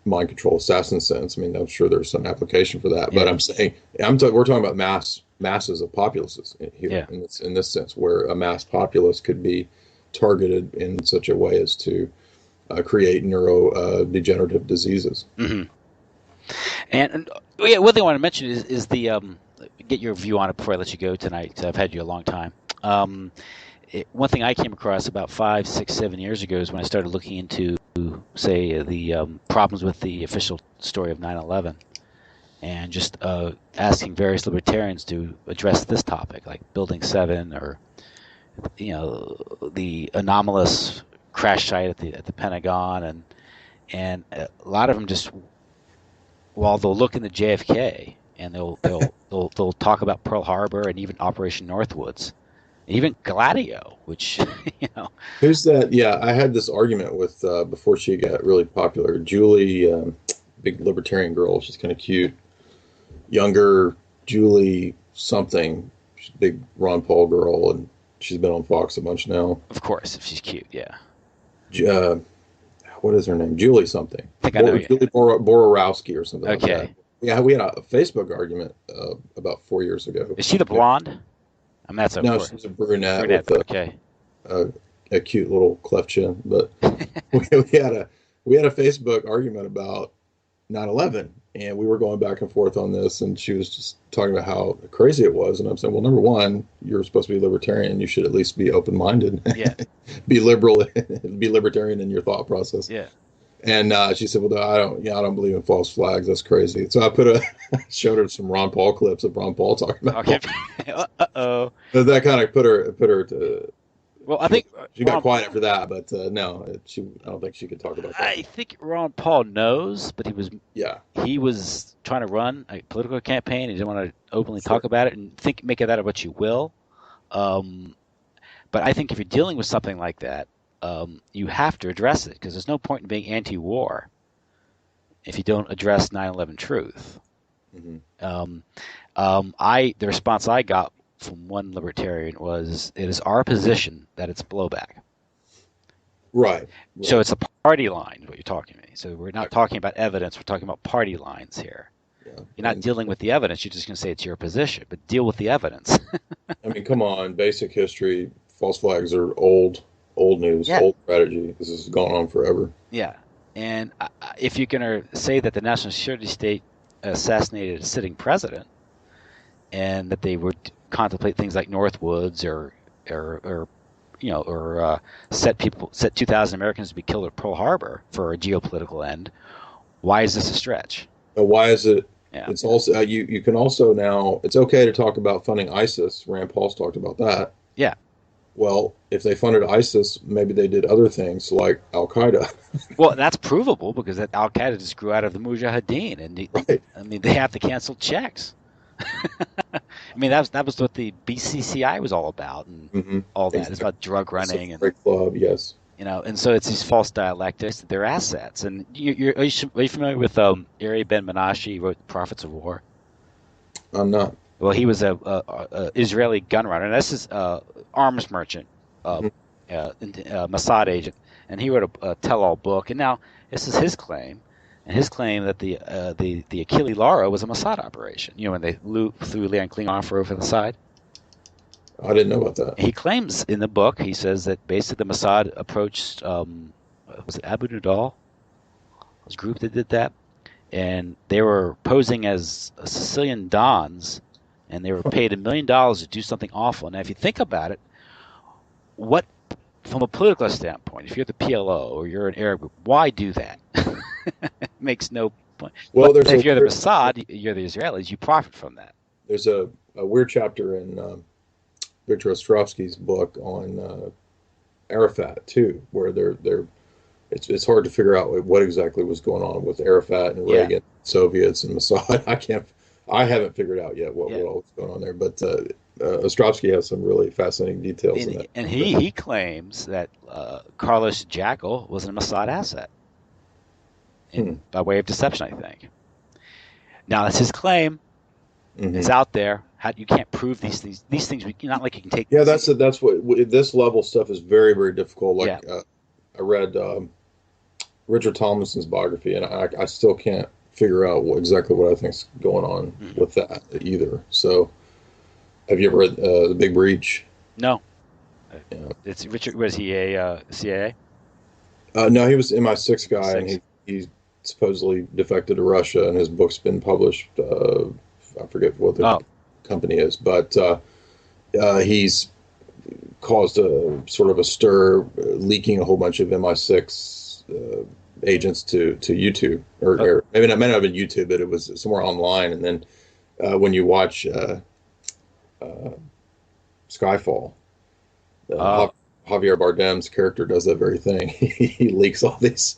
mind control assassin sense. I mean, I'm sure there's some application for that, but I'm saying we're talking about masses of populaces here in this sense, where a mass populace could be targeted in such a way as to create neurodegenerative diseases. Mm-hmm. And one thing I want to mention is the get your view on it before I let you go tonight. I've had you a long time. One thing I came across about 5, 6, 7 years ago is when I started looking into, say, the problems with the official story of 9/11, and just asking various libertarians to address this topic, like Building 7 or the anomalous crash site at the Pentagon, and a lot of them just, while they'll look into JFK and they'll talk about Pearl Harbor and even Operation Northwoods, even Gladio, which Who's that? Yeah, I had this argument with before she got really popular. Julie, big libertarian girl. She's kind of cute, younger Julie something. She's a big Ron Paul girl, and she's been on Fox a bunch now. Of course, if she's cute, yeah. What is her name? Julie something. I think I know. Julie Borowski or something. Okay. Like that. Yeah, we had a Facebook argument about 4 years ago. Is she the blonde? I mean, that's no, she's a brunette with a cute little cleft chin. But we had a Facebook argument about 9/11, and we were going back and forth on this, and she was just talking about how crazy it was, and I'm saying, well, number one, you're supposed to be libertarian. You should at least be open-minded. Yeah. Be liberal, be libertarian in your thought process. Yeah. And she said, well, I don't believe in false flags. That's crazy. So I showed her some Ron Paul clips of Ron Paul talking about. Okay. Uh-oh. That kind of put her to. Well, I think she got quiet after that, but no, I don't think she could talk about that. I think Ron Paul knows, but he was trying to run a political campaign. He didn't want to openly talk about it and make of that what you will. But I think if you're dealing with something like that, you have to address it, because there's no point in being anti-war if you don't address 9/11 truth. Mm-hmm. The response I got from one libertarian was, it is our position that it's blowback. Right. So it's a party line, what you're talking to me. So we're not talking about evidence, we're talking about party lines here. Yeah. You're not dealing with the evidence, you're just going to say it's your position, but deal with the evidence. I mean, come on, basic history, false flags are old news, old strategy. This has gone on forever. Yeah. And if you're going to say that the national security state assassinated a sitting president, and that they would contemplate things like Northwoods or set 2,000 Americans to be killed at Pearl Harbor for a geopolitical end, why is this a stretch? Why is it? Yeah. It's also you can also now, it's okay to talk about funding ISIS. Rand Paul's talked about that. Yeah. Well, if they funded ISIS, maybe they did other things like Al Qaeda. Well, that's provable, because that Al Qaeda just grew out of the Mujahideen, and right. I mean, they have to cancel checks. I mean, that was what the BCCI was all about, and all that. It's about drug running and club, yes. And so it's these false dialectics. They're assets. And are you familiar with Ari Ben Menashe? He wrote The Prophets of War. I'm not. Well, he was a Israeli gun runner, and this is arms merchant, Mhm. Mossad agent, and he wrote a tell-all book. And now this is his claim, and his claim that the Achille Lauro was a Mossad operation. When they threw Leon Klinghoffer over the side. I didn't know about that. He claims in the book, he says that basically the Mossad approached, was it Abu Nidal? It was a group that did that. And they were posing as Sicilian dons, and they were paid $1 million to do something awful. Now, if you think about it, what, from a political standpoint, if you're the PLO or you're an Arab group, why do that? It makes no point. Well, But if you're the Mossad, you're the Israelis, you profit from that. There's a weird chapter in Victor Ostrovsky's book on Arafat too, where it's hard to figure out what exactly was going on with Arafat and Reagan, Soviets and Mossad. I haven't figured out yet what all was going on there, but Ostrovsky has some really fascinating details in that. And he claims that Carlos Jackal was a Mossad asset by way of deception, I think. Now, that's his claim. Mm-hmm. It's out there. You can't prove these things. These things, not like you can take. Yeah, that's what this level stuff is very, very difficult. Like I read Richard Tomlinson's biography, and I still can't figure out exactly what I think's going on with that either. So, have you ever read The Big Breach? No. It's Richard. Was he a CIA? No, he was MI6 guy, and he supposedly defected to Russia, and his book's been published. I forget what the company is, but he's caused a sort of a stir, leaking a whole bunch of MI6 agents to YouTube, or maybe not, may not have been YouTube, but it was somewhere online. And then when you watch Skyfall, Javier Bardem's character does that very thing. He leaks all these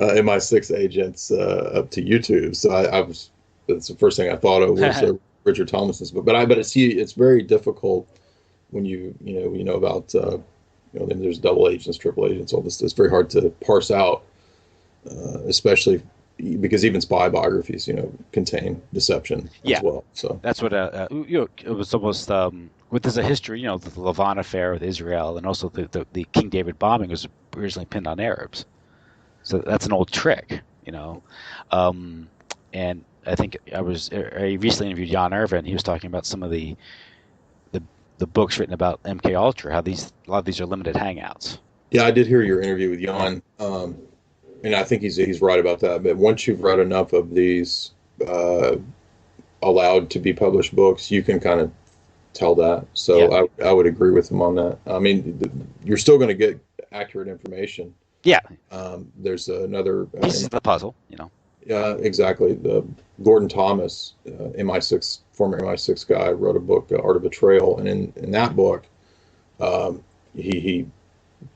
MI6 agents up to YouTube. So that's the first thing I thought of was Richard Tomlinson's book. But it's very difficult when you know about then there's double agents, triple agents, all this. It's very hard to parse out, especially because even spy biographies contain deception as well. So that's what it was almost. There's a history, the Levant affair with Israel, and also the King David bombing was originally pinned on Arabs. So that's an old trick, and I think I recently interviewed Jan Irvin, and he was talking about some of the books written about MK Ultra, how a lot of these are limited hangouts. Yeah, I did hear your interview with Jan, and I think he's right about that. But once you've read enough of these allowed to be published books, you can kind of tell that. So I would agree with him on that. I mean, you're still going to get accurate information. Yeah. There's another piece of the puzzle, Yeah, exactly. Gordon Thomas, former MI6 guy, wrote a book, Art of Betrayal, and in that book, he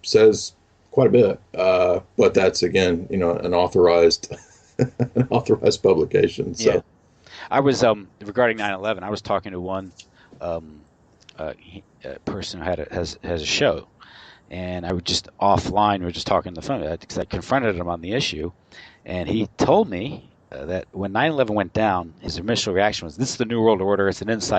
says quite a bit, but that's again, an authorized publication. So, I was regarding 9/11. I was talking to one person who has a show, and I was just offline. We were just talking on the phone because I confronted him on the issue. And he told me that when 9/11 went down, his initial reaction was, "This is the New World Order. It's an inside